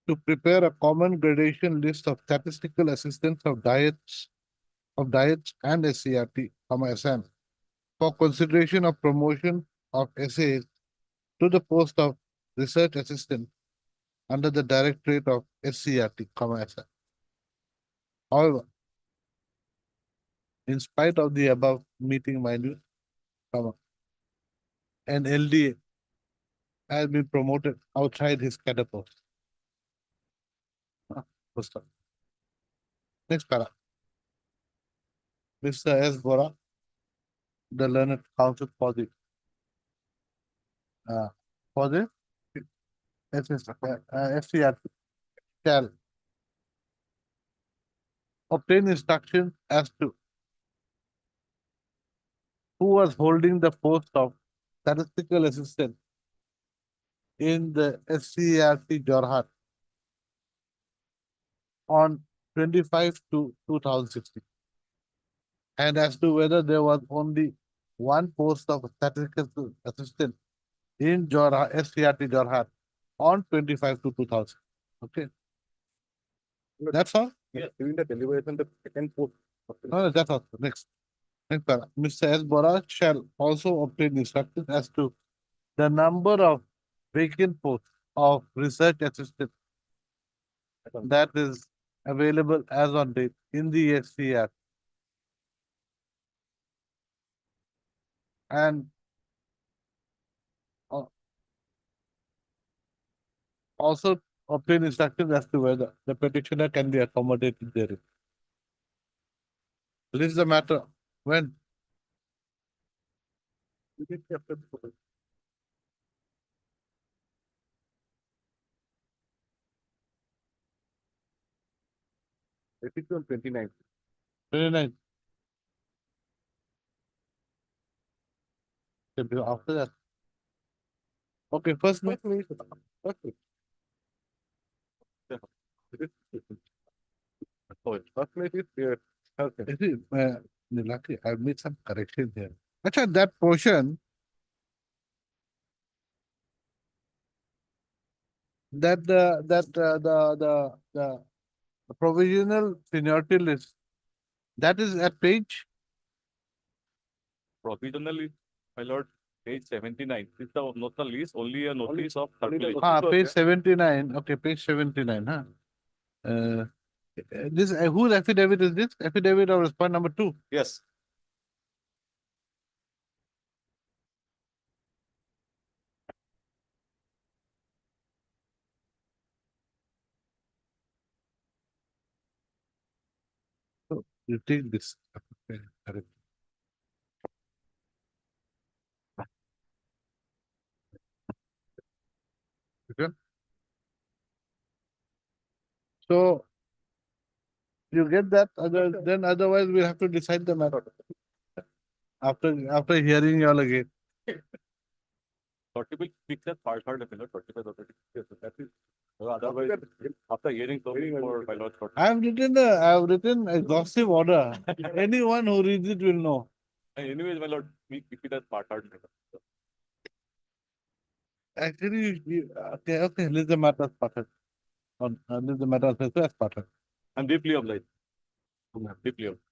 to prepare a common gradation list of statistical assistants of diets and SCRT, SM, for consideration of promotion of SAs to the post of research assistant under the directorate of SCRT, SM. However, in spite of the above meeting minute, an LDA has been promoted outside his cadre post. Full stop. Next para. Mr. S. Bora, the learned counsel for the FCRT shall obtain instruction as to who was holding the post of statistical assistant in the SCRT Jorhat on 25/2/2016. And as to whether there was only one post of statistical assistant in Jorhat, SCRT Jorhat on 25/2/2000. Okay. That's all? Yes, during the deliberation, the second post. No, that's all. Next. Next para. Mr. S. Bora shall also obtain instructions as to the number of vacant posts of research assistant that is available as on date in the SCR. And also obtain instructions as to whether the petitioner can be accommodated therein. This is the matter when Petition 29. 29. After that. Okay, first First minute. First minute. First minute is here. Okay. you see, Nilakhi, I've made some corrections here. Actually, that portion that the provisional seniority list that is at page Provisionally, my lord, page 79. This is not the list, only a notice of only the circulation. page 79. Okay, page 79, huh? This whose affidavit is this? Affidavit of respondent number 2. Yes. So you take this. Okay, correct. Okay. So you get that, then otherwise we'll have to decide the matter. After hearing you all again. 30 will fix that part, my lord, 35 already. Yes, that is. Otherwise, after hearing so many more, my lord. I have written exhaustive order. Anyone who reads it will know. Anyways, my lord, we keep it as part, my lord. Actually, okay, leave the matter as part. Leave the matter as part. I'm deeply obliged. Deeply obliged.